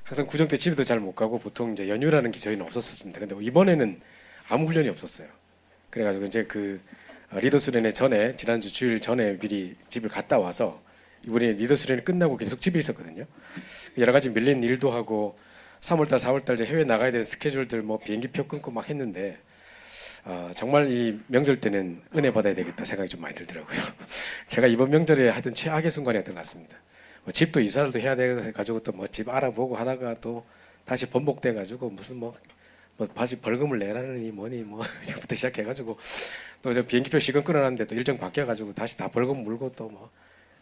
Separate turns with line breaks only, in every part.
항상 구정 때 집에도 잘 못 가고 보통 이제 연휴라는 게 저희는 없었습니다. 근데 이번에는 아무 훈련이 없었어요. 그래가지고 이제 그 리더 수련회 전에 지난주 주일 전에 미리 집을 갔다 와서 이번에 리더 수련회 끝나고 계속 집에 있었거든요. 여러 가지 밀린 일도 하고 3월달, 4월달 이제 해외 나가야 되는 스케줄들 뭐 비행기표 끊고 막 했는데 정말 이 명절 때는 은혜 받아야 되겠다 생각이 좀 많이 들더라고요. 제가 이번 명절에 하여튼 최악의 순간이었던 것 같습니다. 뭐 집도 이사를 또 해야 돼가지고 또 뭐 집 알아보고 하다가 또 다시 번복돼가지고 무슨 뭐 다시 벌금을 내라느니 뭐니 뭐 이제부터 시작해가지고 또 저 비행기표 시간 끊어놨는데 또 일정 바뀌어가지고 다시 다 벌금 물고 또 뭐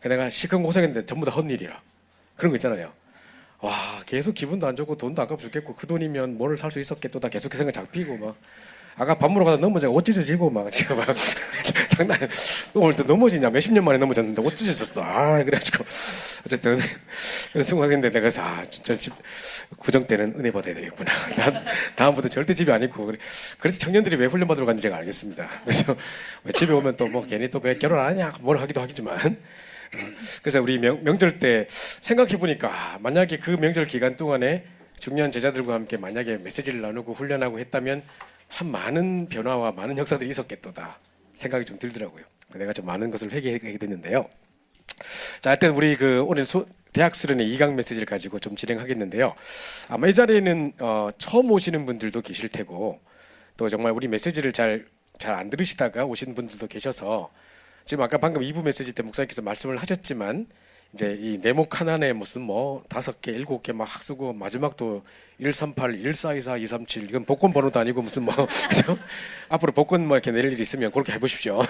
내가 시간 고생했는데 전부 다 헛일이라 그런 거 있잖아요. 와 계속 기분도 안 좋고 돈도 아깝고 죽겠고 그 돈이면 뭐를 살 수 있었겠 또 다 계속 그 생각 잡히고 막 아까 밥 먹으러 가다 넘어져 옷 찢어지고 막 지금 막 장난 오늘 또 넘어지냐 몇십 년 만에 넘어졌는데 옷 찢어졌어. 그래가지고 어쨌든 그런 순간인데 내가 그래서 진짜 집 구정 때는 은혜 받아야 되겠구나. 다음부터 절대 집에 안 있고 그래서 청년들이 왜 훈련 받으러 간지 제가 알겠습니다. 그래서 집에 오면 또 뭐 괜히 또 왜 결혼 안 하냐 뭘 하기도 하겠지만 그래서 우리 명절 때 생각해 보니까 만약에 그 명절 기간 동안에 중요한 제자들과 함께 만약에 메시지를 나누고 훈련하고 했다면 참 많은 변화와 많은 역사들이 있었겠도다 생각이 좀 들더라고요. 내가 좀 많은 것을 회개하게 됐는데요. 자, 일단 우리 그 오늘 대학 수련의 2강 메시지를 가지고 좀 진행하겠는데요. 아마 이 자리에는 처음 오시는 분들도 계실 테고 또 정말 우리 메시지를 잘 안 들으시다가 오신 분들도 계셔서 지금 아까 방금 2부 메시지 때 목사님께서 말씀을 하셨지만 이제 이 네목 하나에 무슨 뭐 5개, 7개 막 쓰고 마지막도 138, 1424, 237 이건 복권 번호도 아니고 무슨 뭐 그죠? 앞으로 복권 뭐 이렇게 내릴 일 있으면 그렇게 해보십시오.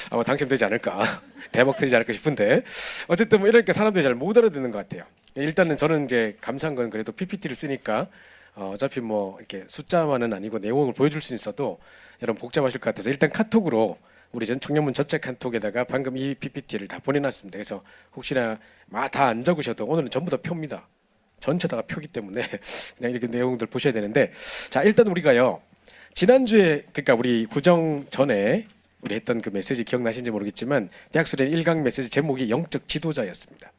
아마 당첨되지 않을까, 대박 되지 않을까 싶은데 어쨌든 뭐 이러니까 사람들이 잘 못 알아듣는 것 같아요. 일단은 저는 이제 감사한 건 그래도 PPT를 쓰니까 어차피 뭐 이렇게 숫자만은 아니고 내용을 보여줄 수 있어도 여러분 복잡하실 것 같아서 일단 카톡으로 우리 전 청년문 전체 카톡에다가 방금 이 PPT를 다 보내놨습니다. 그래서 혹시나 다 안 적으셔도 오늘은 전부 다 표입니다. 전체 다가 표기 때문에 그냥 이렇게 내용들 보셔야 되는데 자 일단 우리가요 지난주에 그러니까 우리 구정 전에 우리 했던 그 메시지 기억나신지 모르겠지만 대학수련 1강 메시지 제목이 영적 지도자였습니다.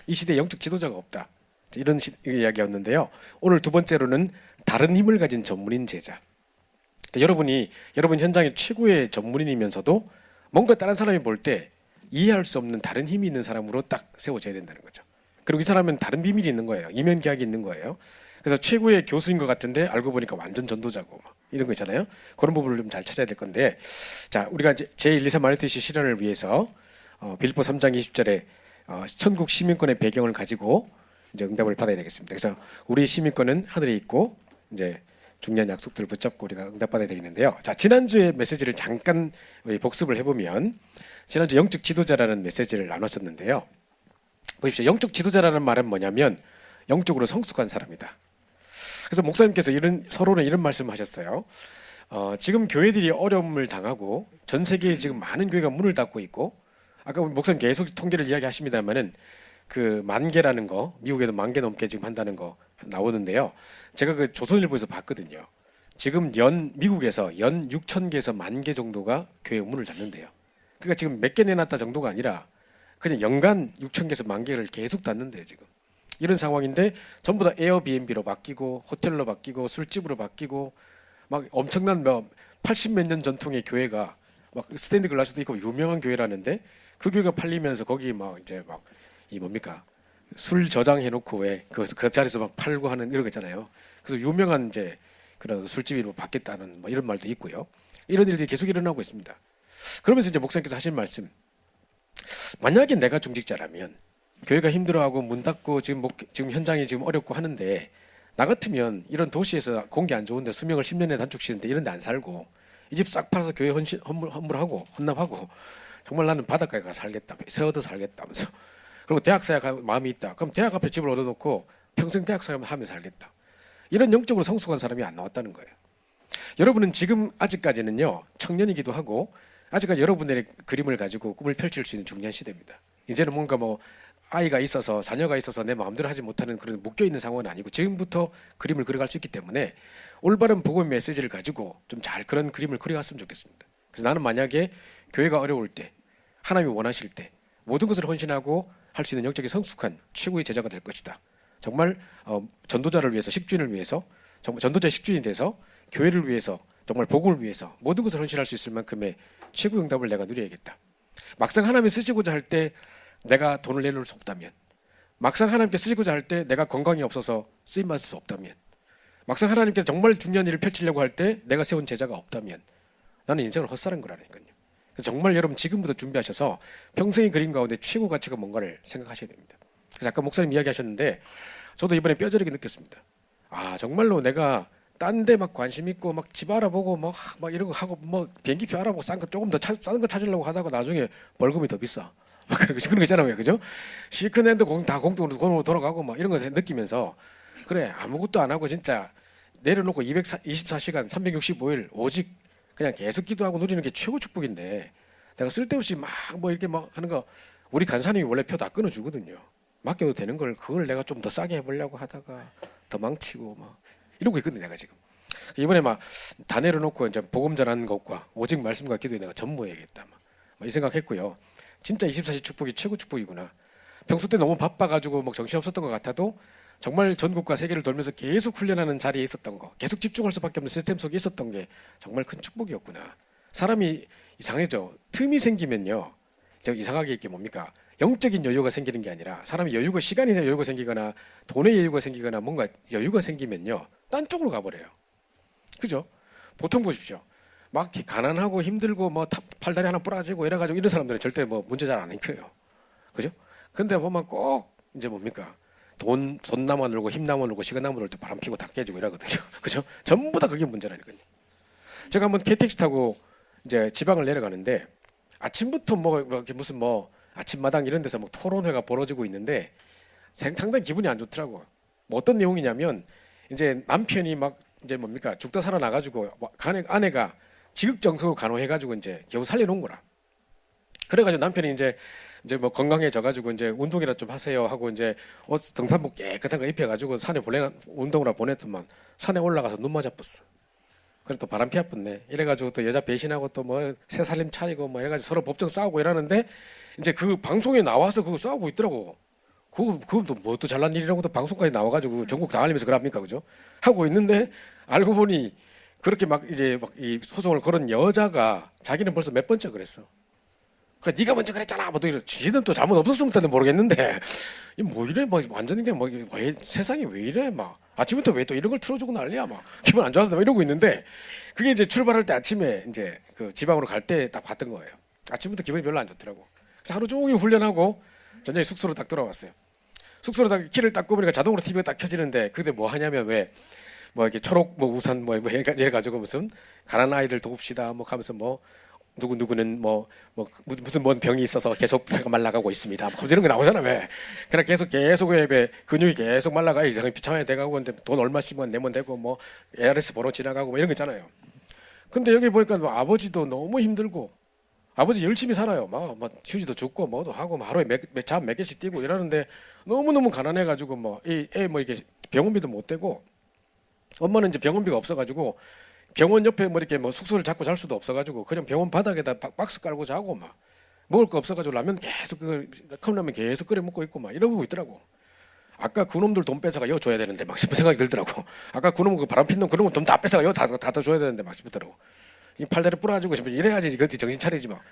이 시대에 영적 지도자가 없다 이런 이야기였는데요. 오늘 두 번째로는 다른 힘을 가진 전문인 제자. 여러분 현장의 최고의 전문인이면서도 뭔가 다른 사람이 볼 때 이해할 수 없는 다른 힘이 있는 사람으로 딱 세워져야 된다는 거죠. 그리고 이 사람은 다른 비밀이 있는 거예요. 이면 계약이 있는 거예요. 그래서 최고의 교수인 것 같은데 알고 보니까 완전 전도자고 막 이런 거 있잖아요. 그런 부분을 좀 잘 찾아야 될 건데 자 우리가 이제 제124 마니토시 실현을 위해서 빌립보 3장 20절에 천국 시민권의 배경을 가지고 이제 응답을 받아야 되겠습니다. 그래서 우리 시민권은 하늘에 있고 이제 중요한 약속들을 붙잡고 우리가 응답받아야 되겠는데요. 자, 지난주의 메시지를 잠깐 우리 복습을 해보면 지난주 영적 지도자라는 메시지를 나눴었는데요. 보십시오. 영적 지도자라는 말은 뭐냐면 영적으로 성숙한 사람이다. 그래서 목사님께서 서론에 이런 말씀하셨어요. 지금 교회들이 어려움을 당하고 전 세계에 지금 많은 교회가 문을 닫고 있고 아까 목사님 계속 통계를 이야기하십니다만은 그 10,000개라는 거 미국에도 10,000개 넘게 지금 한다는 거 나오는데요. 제가 그 조선일보에서 봤거든요. 지금 미국에서 연 6,000개에서 10,000개 정도가 교회 문을 닫는데요. 그러니까 지금 몇 개 내놨다 정도가 아니라 그냥 연간 6,000개에서 10,000개를 계속 닫는데요. 지금 이런 상황인데 전부 다 에어비앤비로 바뀌고 호텔로 바뀌고 술집으로 바뀌고 막 엄청난 80 몇 년 전통의 교회가 막 스탠드 글라스도 있고 유명한 교회라는데 그 교회가 팔리면서 거기 막 이제 막 이 뭡니까 술 저장해놓고 왜 그 자리에서 막 팔고 하는 이런 거 있잖아요. 그래서 유명한 이제 그런 술집이 뭐 바뀌었다는 뭐 이런 말도 있고요. 이런 일들이 계속 일어나고 있습니다. 그러면서 이제 목사님께서 하신 말씀, 만약에 내가 중직자라면 교회가 힘들어하고 문 닫고 지금 현장이 지금 어렵고 하는데 나 같으면 이런 도시에서 공기 안 좋은데 수명을 10년에 단축시키는데 이런 데 안 살고 이 집 싹 팔아서 교회 헌물하고 헌납하고 정말 나는 바닷가에 가서 살겠다, 새 얻어 살겠다면서 그리고 대학사에 갈 마음이 있다. 그럼 대학 앞에 집을 얻어놓고 평생 대학사를 하며 살겠다. 이런 영적으로 성숙한 사람이 안 나왔다는 거예요. 여러분은 지금 아직까지는요 청년이기도 하고 아직까지 여러분들의 그림을 가지고 꿈을 펼칠 수 있는 중요한 시대입니다. 이제는 뭔가 뭐 아이가 있어서 자녀가 있어서 내 마음대로 하지 못하는 그런 묶여있는 상황은 아니고 지금부터 그림을 그려갈 수 있기 때문에 올바른 복음의 메시지를 가지고 좀 잘 그런 그림을 그려갔으면 좋겠습니다. 그래서 나는 만약에 교회가 어려울 때 하나님이 원하실 때 모든 것을 헌신하고 할 수 있는 영적인 성숙한 최고의 제자가 될 것이다. 정말 전도자를 위해서, 식주인을 위해서, 정말 전도자 식주인이 돼서 교회를 위해서, 정말 복음을 위해서 모든 것을 헌신할 수 있을 만큼의 최고 응답을 내가 누려야겠다. 막상 하나님이 쓰시고자 할 때 내가 돈을 내놓을 수 없다면, 막상 하나님께 쓰시고자 할 때 내가 건강이 없어서 쓰임받을 수 없다면, 막상 하나님께서 정말 중요한 일을 펼치려고 할 때 내가 세운 제자가 없다면 나는 인생을 헛살은 거라니까요. 정말 여러분 지금부터 준비하셔서 평생의 그림 가운데 최고 가치가 뭔가를 생각하셔야 됩니다. 그래서 아까 목사님 이야기하셨는데 저도 이번에 뼈저리게 느꼈습니다. 아, 정말로 내가 딴 데 막 관심 있고 막 집 알아보고 막 이런 거 하고 뭐 비행기표 알아보고 싼 거 조금 더 싼 거 찾으려고 하다가 나중에 벌금이 더 비싸. 막 그런 거 있잖아요. 그죠? 시크랜드 다 공동으로 돌아가고 막 이런 거 느끼면서 그래, 아무것도 안 하고 진짜 내려놓고 224시간 365일 오직 그냥 계속 기도하고 누리는 게 최고 축복인데 내가 쓸데없이 막 뭐 이렇게 막 하는 거, 우리 간사님이 원래 표 다 끊어주거든요. 맡겨도 되는 걸 그걸 내가 좀 더 싸게 해보려고 하다가 더 망치고 막 이러고 있거든요. 내가 지금 이번에 막 다 내려놓고 이제 복음 전하는 것과 오직 말씀과 기도에 내가 전무해야겠다 막 이 생각했고요. 진짜 24시 축복이 최고 축복이구나. 평소 때 너무 바빠가지고 막 정신 없었던 것 같아도 정말 전국과 세계를 돌면서 계속 훈련하는 자리에 있었던 거, 계속 집중할 수밖에 없는 시스템 속에 있었던 게 정말 큰 축복이었구나. 사람이 이상해져. 틈이 생기면요, 이상하게 이게 뭡니까? 영적인 여유가 생기는 게 아니라 사람이 여유가, 시간이 여유가 생기거나 돈의 여유가 생기거나 뭔가 여유가 생기면요, 딴 쪽으로 가버려요. 그죠? 보통 보십시오. 막 가난하고 힘들고 뭐 팔다리 하나 부러지고 이래가지고 이런 사람들은 절대 뭐 문제 잘 안 일으켜요. 그죠? 근데 보면 꼭 이제 뭡니까? 돈 남아 놀고 힘 남아 놀고 시간 남아 놀 때 바람 피고 다 깨지고 이러거든요. 그죠? 전부 다 그게 문제라니까요. 제가 한번 KTX 타고 이제 지방을 내려가는데 아침부터 무슨 아침마당 이런 데서 토론회가 벌어지고 있는데 상당히 기분이 안 좋더라고. 뭐 어떤 내용이냐면 이제 남편이 막 이제 뭡니까? 죽다 살아나가지고 아내가 지극정성으로 간호해가지고 이제 겨우 살려놓은 거라. 그래가지고 남편이 이제 뭐 건강해져가지고 이제 운동이라 좀 하세요 하고 이제 옷 등산복 깨끗한 거 입혀가지고 산에 운동으로 보냈더만 산에 올라가서 눈 맞아버렸어. 그래 또 바람 피아팠네. 이래가지고 또 여자 배신하고 또 뭐 새살림 차리고 뭐 이래가지고 서로 법정 싸우고 이러는데 이제 그 방송에 나와서 그거 싸우고 있더라고. 그것도 뭐 또 잘난 일이라고 또 방송까지 나와가지고 전국 다 알리면서 그럽니까, 그죠? 하고 있는데 알고 보니 그렇게 막 이제 막 이 소송을 걸은 여자가 자기는 벌써 몇 번째 그랬어. 그러니까 네가 먼저 그랬잖아. 뭐 이래. 지는 또 잘못 없었으면 모르겠는데 이 뭐 이래 뭐 완전 이게 뭐 세상이 왜 이래 막 아침부터 왜 또 이런 걸 틀어주고 난리야 막 기분 안 좋아서 막 이러고 있는데 그게 이제 출발할 때 아침에 이제 그 지방으로 갈 때 딱 봤던 거예요. 아침부터 기분이 별로 안 좋더라고. 그래서 하루 종일 훈련하고 저녁에 숙소로 딱 돌아왔어요. 숙소로 딱 키를 딱 꼽으니까 자동으로 TV가 딱 켜지는데 그때 뭐 하냐면 왜 뭐 이렇게 초록 뭐 우산 뭐 이래가지고 무슨 가난한 아이들 돕시다 뭐 하면서 뭐 누구는 무슨 뭔 병이 있어서 계속 폐가 말라가고 있습니다. 뭐 이런 거 나오잖아. 왜? 그냥 계속 왜 근육이 계속 말라가 이상하게 비참하게 돼가고 근데 돈 얼마씩만 내면 되고 뭐 ARS 번호 지나가고 뭐 이런 거 있잖아요. 근데 여기 보니까 뭐 아버지도 너무 힘들고 아버지 열심히 살아요. 막 휴지도 줍고 뭐도 하고 뭐 하루에 잠 몇 개씩 뛰고 이러는데 너무 가난해가지고 뭐 이렇게 병원비도 못 대고 엄마는 이제 병원비가 없어가지고 병원 옆에 뭐 이렇게 뭐 숙소를 잡고 잘 수도 없어가지고 그냥 병원 바닥에다 박스 깔고 자고 막 먹을 거 없어가지고 라면 계속 컵라면 계속 끓여 먹고 있고 막 이러고 있더라고. 아까 그놈들 돈 뺏어가 여 줘야 되는데 막 싶은 생각이 들더라고. 아까 그놈 그 바람 핀 놈 그놈 돈 다 뺏어가 여 다 줘야 되는데 막 싶더라고. 이 팔다리 부러지고 싶으면 이래야지 그때 정신 차리지 막.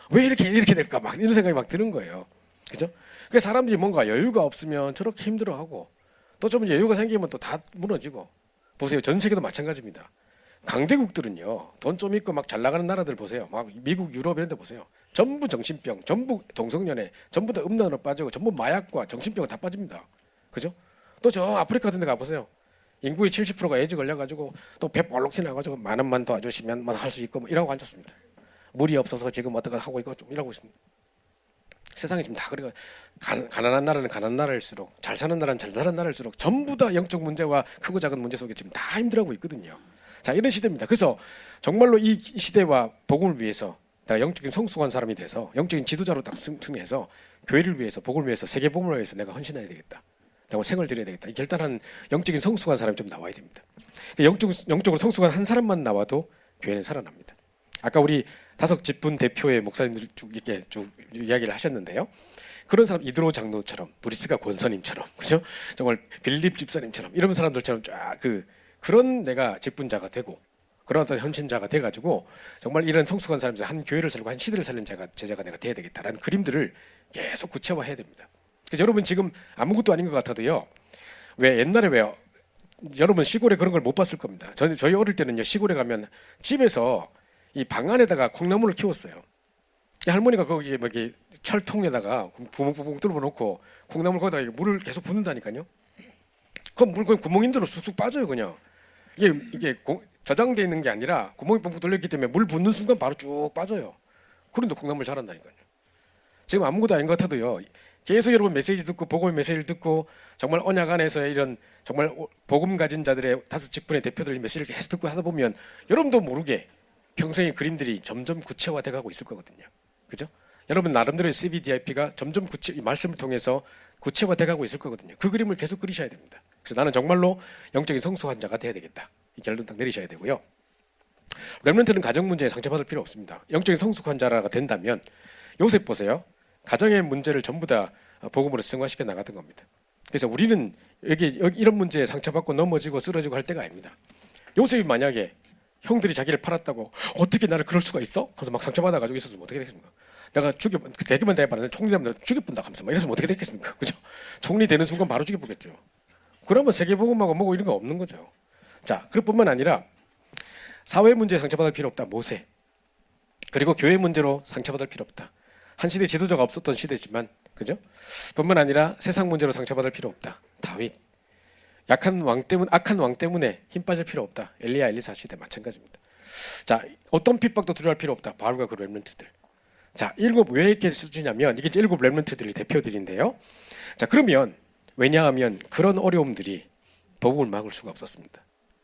왜 이렇게 될까 막 이런 생각이 막 드는 거예요. 그죠? 그 사람들이 뭔가 여유가 없으면 저렇게 힘들어하고 또 좀 여유가 생기면 또 다 무너지고. 보세요. 전 세계도 마찬가지입니다. 강대국들은요, 돈 좀 있고 막 잘 나가는 나라들 보세요. 막 미국, 유럽 이런 데 보세요. 전부 정신병, 전부 동성연애, 전부 다 음란으로 빠지고, 전부 마약과 정신병 다 빠집니다. 그죠? 또 저 아프리카 같은 데 가보세요. 인구의 70%가 에이즈 걸려가지고, 또 배 볼록 튀나가지고, 만 원만 도와주시면 할 수 있고, 뭐 이러고 앉았습니다. 물이 없어서 지금 어떻게 하고 있고, 좀 이러고 있습니다. 세상이 지금 다 그래가 가난한 나라는 가난한 나라일수록 잘 사는 나라는 잘 사는 나라일수록 전부 다 영적 문제와 크고 작은 문제 속에 지금 다 힘들어하고 있거든요. 자, 이런 시대입니다. 그래서 정말로 이 시대와 복음을 위해서 내가 영적인 성숙한 사람이 돼서 영적인 지도자로 딱 승리해서 교회를 위해서 복음을 위해서 세계 복음을 위해서 내가 헌신해야 되겠다. 내가 생을 드려야 되겠다. 이 결단한 영적인 성숙한 사람이 좀 나와야 됩니다. 영적으로 성숙한 한 사람만 나와도 교회는 살아납니다. 아까 우리 다섯 집분 대표의 목사님들 쭉 이렇게 쭉 이야기를 하셨는데요. 그런 사람 이드로 장로처럼 브리스가 권사님처럼 그죠? 정말 빌립 집사님처럼 이런 사람들처럼 쫙 그런 내가 직분자가 되고 그런 어떤 헌신자가 돼가지고 정말 이런 성숙한 사람에서 한 교회를 살고 한 시대를 살린 제자가 내가 돼야 되겠다라는 그림들을 계속 구체화해야 됩니다. 그래서 여러분 지금 아무것도 아닌 것 같아도요. 왜 옛날에 왜 여러분 시골에 그런 걸 못 봤을 겁니다. 저희 어릴 때는요 시골에 가면 집에서 이 방 안에다가 콩나물을 키웠어요. 할머니가 거기에 뭐 이렇게 철통에다가 구멍 뚫어 놓고 콩나물 거기다가 물을 계속 붓는다니까요. 그 물 그냥 구멍인 대로 쑥쑥 빠져요 그냥. 이게 저장돼 있는 게 아니라 구멍이 뻥뻥 뚫렸기 때문에 물 붓는 순간 바로 쭉 빠져요. 그런데 콩나물 자란다니까요. 지금 아무것도 아닌 것 같아도요. 계속 여러분 메시지 듣고 복음의 메시지를 듣고 정말 언약 안에서의 이런 정말 복음 가진 자들의 5직분의 대표들 메시지를 계속 듣고 하다 보면 여러분도 모르게 평생의 그림들이 점점 구체화돼 가고 있을 거거든요. 그죠? 여러분 나름대로의 CVDIP가 점점 이 말씀을 통해서 구체화돼 가고 있을 거거든요. 그 그림을 계속 그리셔야 됩니다. 그래서 나는 정말로 영적인 성숙한 자가 돼야 되겠다. 이 결론 딱 내리셔야 되고요. 렘넌트는 가정 문제에 상처받을 필요 없습니다. 영적인 성숙한 자가 된다면 요셉 보세요. 가정의 문제를 전부 다 복음으로 승화시켜 나갔던 겁니다. 그래서 우리는 여기 이런 문제에 상처받고 넘어지고 쓰러지고 할 때가 아닙니다. 요셉이 만약에 형들이 자기를 팔았다고 어떻게 나를 그럴 수가 있어? 하면서 막 상처받아가지고 있었으면 어떻게 되겠습니까? 내가 대기만 대봐라 총리 되면 죽여본다 하면서 막 이랬으면 어떻게 됐겠습니까? 그죠? 총리 되는 순간 바로 죽여보겠죠. 그러면 세계복음하고 뭐고 이런 거 없는 거죠. 자, 그뿐만 아니라 사회 문제에 상처받을 필요 없다. 모세. 그리고 교회 문제로 상처받을 필요 없다. 한 시대 지도자가 없었던 시대지만 그죠? 뿐만 아니라 세상 문제로 상처받을 필요 없다. 다윗. 악한 왕 때문에 힘 빠질 필요 없다. 엘리야 엘리사 시대 마찬가지입니다. 자, 어떤 핍박도 두려워할 필요 없다. 바울과 그 렘넌트들. 자, 왜 이렇게 쓰냐면 이게 7 렘넌트들이 대표들인데요. 자, 그러면 왜냐하면 그런 어려움들이 복음을 막을 수가 없었습니다.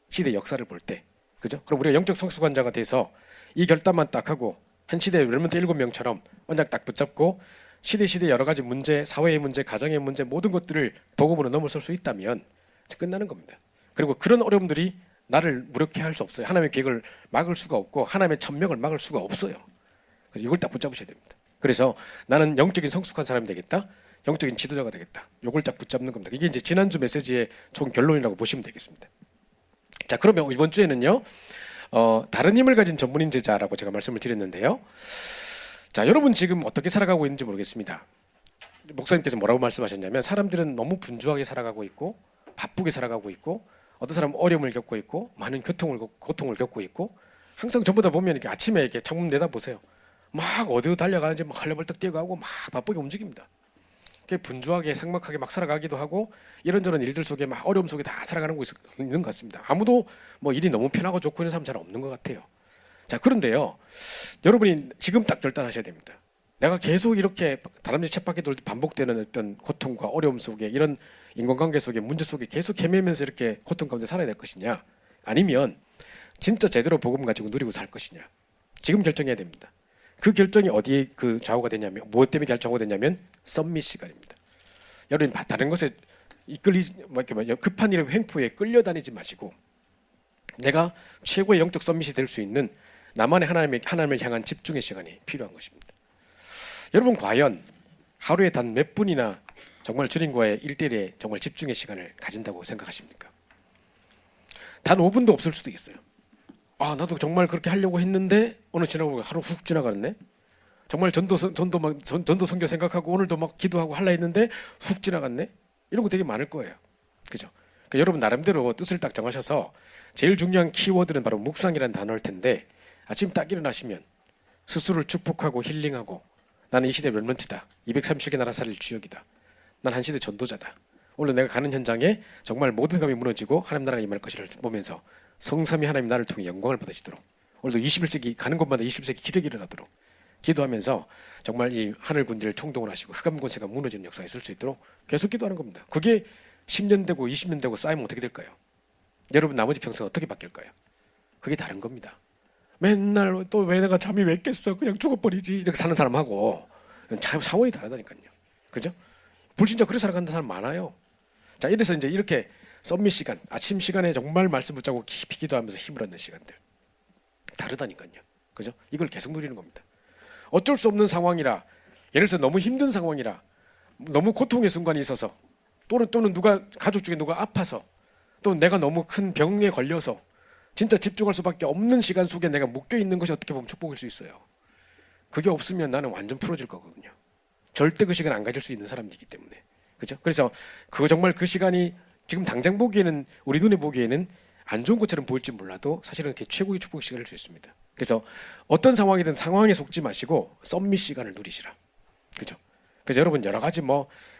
시대 역사를 볼 때. 그죠? 그럼 우리가 영적 성숙한 자가 돼서 이 결단만 딱 하고 한 시대 렘넌트 7명처럼 언약 딱 붙잡고 시대 여러 가지 문제, 사회의 문제, 가정의 문제 모든 것들을 복음으로 넘어설 수 있다면 끝나는 겁니다. 그리고 그런 어려움들이 나를 무력해 할 수 없어요. 하나님의 계획을 막을 수가 없고 하나님의 천명을 막을 수가 없어요. 그래서 이걸 딱 붙잡으셔야 됩니다. 그래서 나는 영적인 성숙한 사람이 되겠다. 영적인 지도자가 되겠다. 이걸 딱 붙잡는 겁니다. 이게 이제 지난주 메시지의 총 결론이라고 보시면 되겠습니다. 자, 그러면 이번 주에는요. 다른 힘을 가진 전문인 제자라고 제가 말씀을 드렸는데요. 자, 여러분 지금 어떻게 살아가고 있는지 모르겠습니다. 목사님께서 뭐라고 말씀하셨냐면 사람들은 너무 분주하게 살아가고 있고 바쁘게 살아가고 있고 어떤 사람은 어려움을 겪고 있고 많은 고통을 겪고 있고 항상 전부 다 보면 이렇게 아침에 이렇게 창문 내다보세요. 막 어디로 달려가는지 막 헐레벌떡 뛰어가고 막 바쁘게 움직입니다. 분주하게 삭막하게 막 살아가기도 하고 이런저런 일들 속에 막 어려움 속에 다 살아가는 거 있는 것 같습니다. 아무도 뭐 일이 너무 편하고 좋고 있는 사람 잘 없는 것 같아요. 자, 그런데요, 여러분이 지금 딱 결단하셔야 됩니다. 내가 계속 이렇게 다람쥐 쳇바퀴 돌 때 반복되는 어떤 고통과 어려움 속에 이런 인간관계 속에 문제 속에 계속 헤매면서 이렇게 고통 가운데 살아야 될 것이냐, 아니면 진짜 제대로 복음 가지고 누리고 살 것이냐, 지금 결정해야 됩니다. 그 결정이 어디에 그 좌우가 되냐면, 무엇 때문에 결정가 되냐면 썸밋 시간입니다. 여러분 다른 것에 급한 일의 횡포에 끌려다니지 마시고 내가 최고의 영적 썸밋이 될 수 있는 나만의 하나님을 향한 집중의 시간이 필요한 것입니다. 여러분 과연 하루에 단 몇 분이나 정말 주님과의 1대1의 정말 집중의 시간을 가진다고 생각하십니까? 단 5분도 없을 수도 있어요. 아, 나도 정말 그렇게 하려고 했는데 오늘 지나고 하루 훅 지나가네. 정말 전도 선교 생각하고 오늘도 막 기도하고 하려 했는데 훅 지나갔네. 이런 거 되게 많을 거예요. 그죠? 그러니까 여러분 나름대로 뜻을 딱 정하셔서 제일 중요한 키워드는 바로 묵상이라는 단어일 텐데 아침 딱 일어나시면 스스로를 축복하고 힐링하고 나는 이 시대 렘넌트다. 230개 나라 살릴 주역이다. 난 한 시대 전도자다. 오늘 내가 가는 현장에 정말 모든 감이 무너지고 하나님 나라가 임할 것을 보면서 성삼위 하나님 나를 통해 영광을 받으시도록 오늘도 21세기 가는 곳마다 21세기 기적이 일어나도록 기도하면서 정말 이 하늘 군대를 총동을 하시고 흑암 권세가 무너지는 역사가 있을 수 있도록 계속 기도하는 겁니다. 그게 10년 되고 20년 되고 쌓이면 어떻게 될까요? 여러분 나머지 평생 어떻게 바뀔까요? 그게 다른 겁니다. 맨날 또 왜 내가 잠이 왜 깼어? 그냥 죽어버리지. 이렇게 사는 사람하고 차원이 다르다니까요. 그죠? 불신자 그렇게 살아가는 사람 많아요. 자, 이래서 이제 이렇게 썸밋 시간, 아침 시간에 정말 말씀 붙잡고 깊이 기도하면서 힘을 얻는 시간들. 다르다니까요. 그죠? 이걸 계속 누리는 겁니다. 어쩔 수 없는 상황이라, 예를 들어서 너무 힘든 상황이라 너무 고통의 순간이 있어서 또는 누가 가족 중에 누가 아파서 또 내가 너무 큰 병에 걸려서 진짜 집중할 수밖에 없는 시간 속에 내가 묶여 있는 것이 어떻게 보면 축복일 수 있어요. 그게 없으면 나는 완전 풀어질 거거든요. 절대 그 시간 안 가질 수 있는 사람이기 때문에. 그죠? 그래서 정말 그 시간이 지금 당장 보기에는 우리 눈에 보기에는 안 좋은 것처럼 보일지 몰라도 사실은 그게 최고의 축복의 시간일 수 있습니다. 그래서 어떤 상황이든 상황에 속지 마시고 썸밋 시간을 누리시라. 그죠? 그래서 여러분 여러 가지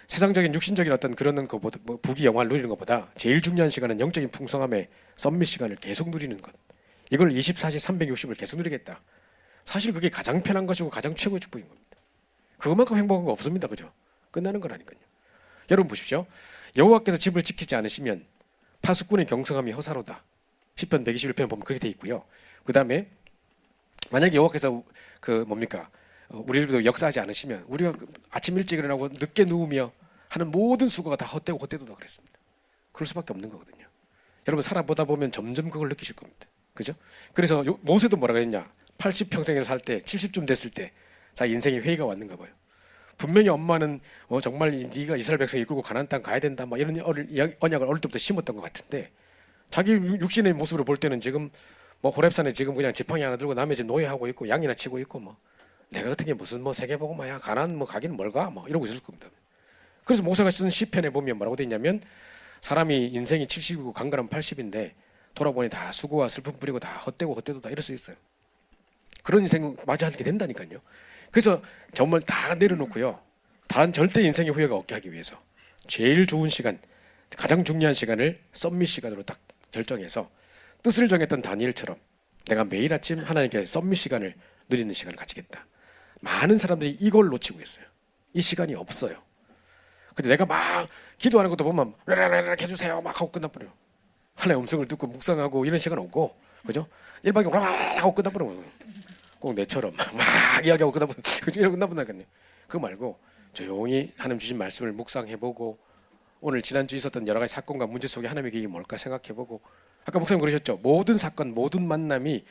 세상적인 육신적인 어떤 그런 것보다 부귀 영화를 누리는 것보다 제일 중요한 시간은 영적인 풍성함의 썸밋 시간을 계속 누리는 것. 이걸 24시 360을 계속 누리겠다. 사실 그게 가장 편한 것이고 가장 최고의 축복인 겁니다. 그것만큼 행복한 거 없습니다. 그죠? 끝나는 거라니까요. 여러분 보십시오. 여호와께서 집을 지키지 않으시면 파수꾼의 경성함이 허사로다. 시편 121편 보면 그렇게 돼 있고요. 그 다음에 만약에 여호와께서 우리들도 역사하지 않으시면 우리가 아침 일찍 일어나고 늦게 누우며 하는 모든 수고가 다 헛되고 헛되도다 그랬습니다. 그럴 수밖에 없는 거거든요. 여러분 살아보다 보면 점점 그걸 느끼실 겁니다. 그죠? 그래서 모세도 뭐라 그랬냐? 80평생을 살 때 70쯤 됐을 때 자기 인생의 회의가 왔는가 봐요. 분명히 엄마는 정말 네가 이스라엘 백성 이끌고 가나안 땅 가야 된다 이런 언약을 어릴 때부터 심었던 것 같은데 자기 육신의 모습으로 볼 때는 지금 호렙산에 지금 그냥 지팡이 하나 들고 남의 집 노예하고 있고 양이나 치고 있고 내가 같은 게 무슨 세계복음화야 가나안 가긴 뭘가 이러고 있을 겁니다. 그래서 모세가 쓴 시편에 보면 뭐라고 돼 있냐면 사람이 인생이 70이고 강건하면 80인데 돌아보니 다 수고와 슬픔 뿌리고 다 헛되고 헛되도다 이럴 수 있어요. 그런 인생 맞이하게 된다니까요. 그래서 정말 다 내려놓고요. 단 절대 인생의 후회가 없게 하기 위해서 제일 좋은 시간, 가장 중요한 시간을 썸밋 시간으로 딱 결정해서 뜻을 정했던 다니엘처럼 내가 매일 아침 하나님께 썸밋 시간을 누리는 시간을 가지겠다. 많은 사람들이 이걸 놓치고 있어요. 이 시간이 없어요. 근데 내가 막 기도하는 것도 보면 라라라라 해주세요 막 하고 끝나버려요. 하나의 음성을 듣고 묵상하고 이런 시간 없고, 그죠? 일방적으로 라라라 하고 끝나버려요. 꼭 내처럼 막 이야기하고 끝나버려요. 이러고 끝나버린다니까요. 그거 말고 조용히 하나님 주신 말씀을 묵상해보고 오늘 지난주 있었던 여러 가지 사건과 문제 속에 하나님의 계획이 뭘까 생각해보고 아까 목사님 그러셨죠. 모든 사건, 모든 만남이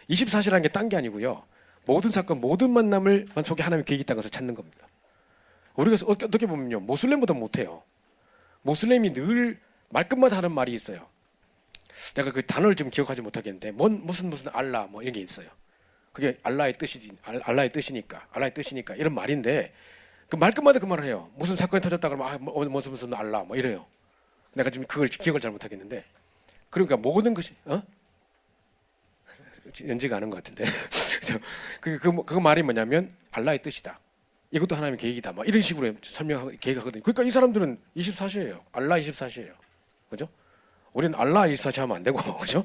24시라는 게 딴 게 아니고요. 모든 사건, 모든 만남을 속에 하나님의 계획이 있다는 것을 찾는 겁니다. 우리가 어떻게 보면요. 모슬렘보다 못해요. 모슬렘이 늘 말끝마다 하는 말이 있어요. 내가 그 단어를 지금 기억하지 못하겠는데 무슨 알라 이런 게 있어요. 그게 알라의 뜻이니까 이런 말인데 그 말끝마다 그 말을 해요. 무슨 사건이 터졌다 그러면 무슨 알라 이래요. 내가 지금 그걸 기억을 잘 못하겠는데 그러니까 모든 것이 연지가 않은 것 같은데 그 말이 뭐냐면 알라의 뜻이다. 이것도 하나님의 계획이다. 이런 식으로 설명하고 계획하거든요. 그러니까 이 사람들은 24시예요. 알라 24시예요. 그죠? 우리는 알라 24시 하면 안 되고, 그죠?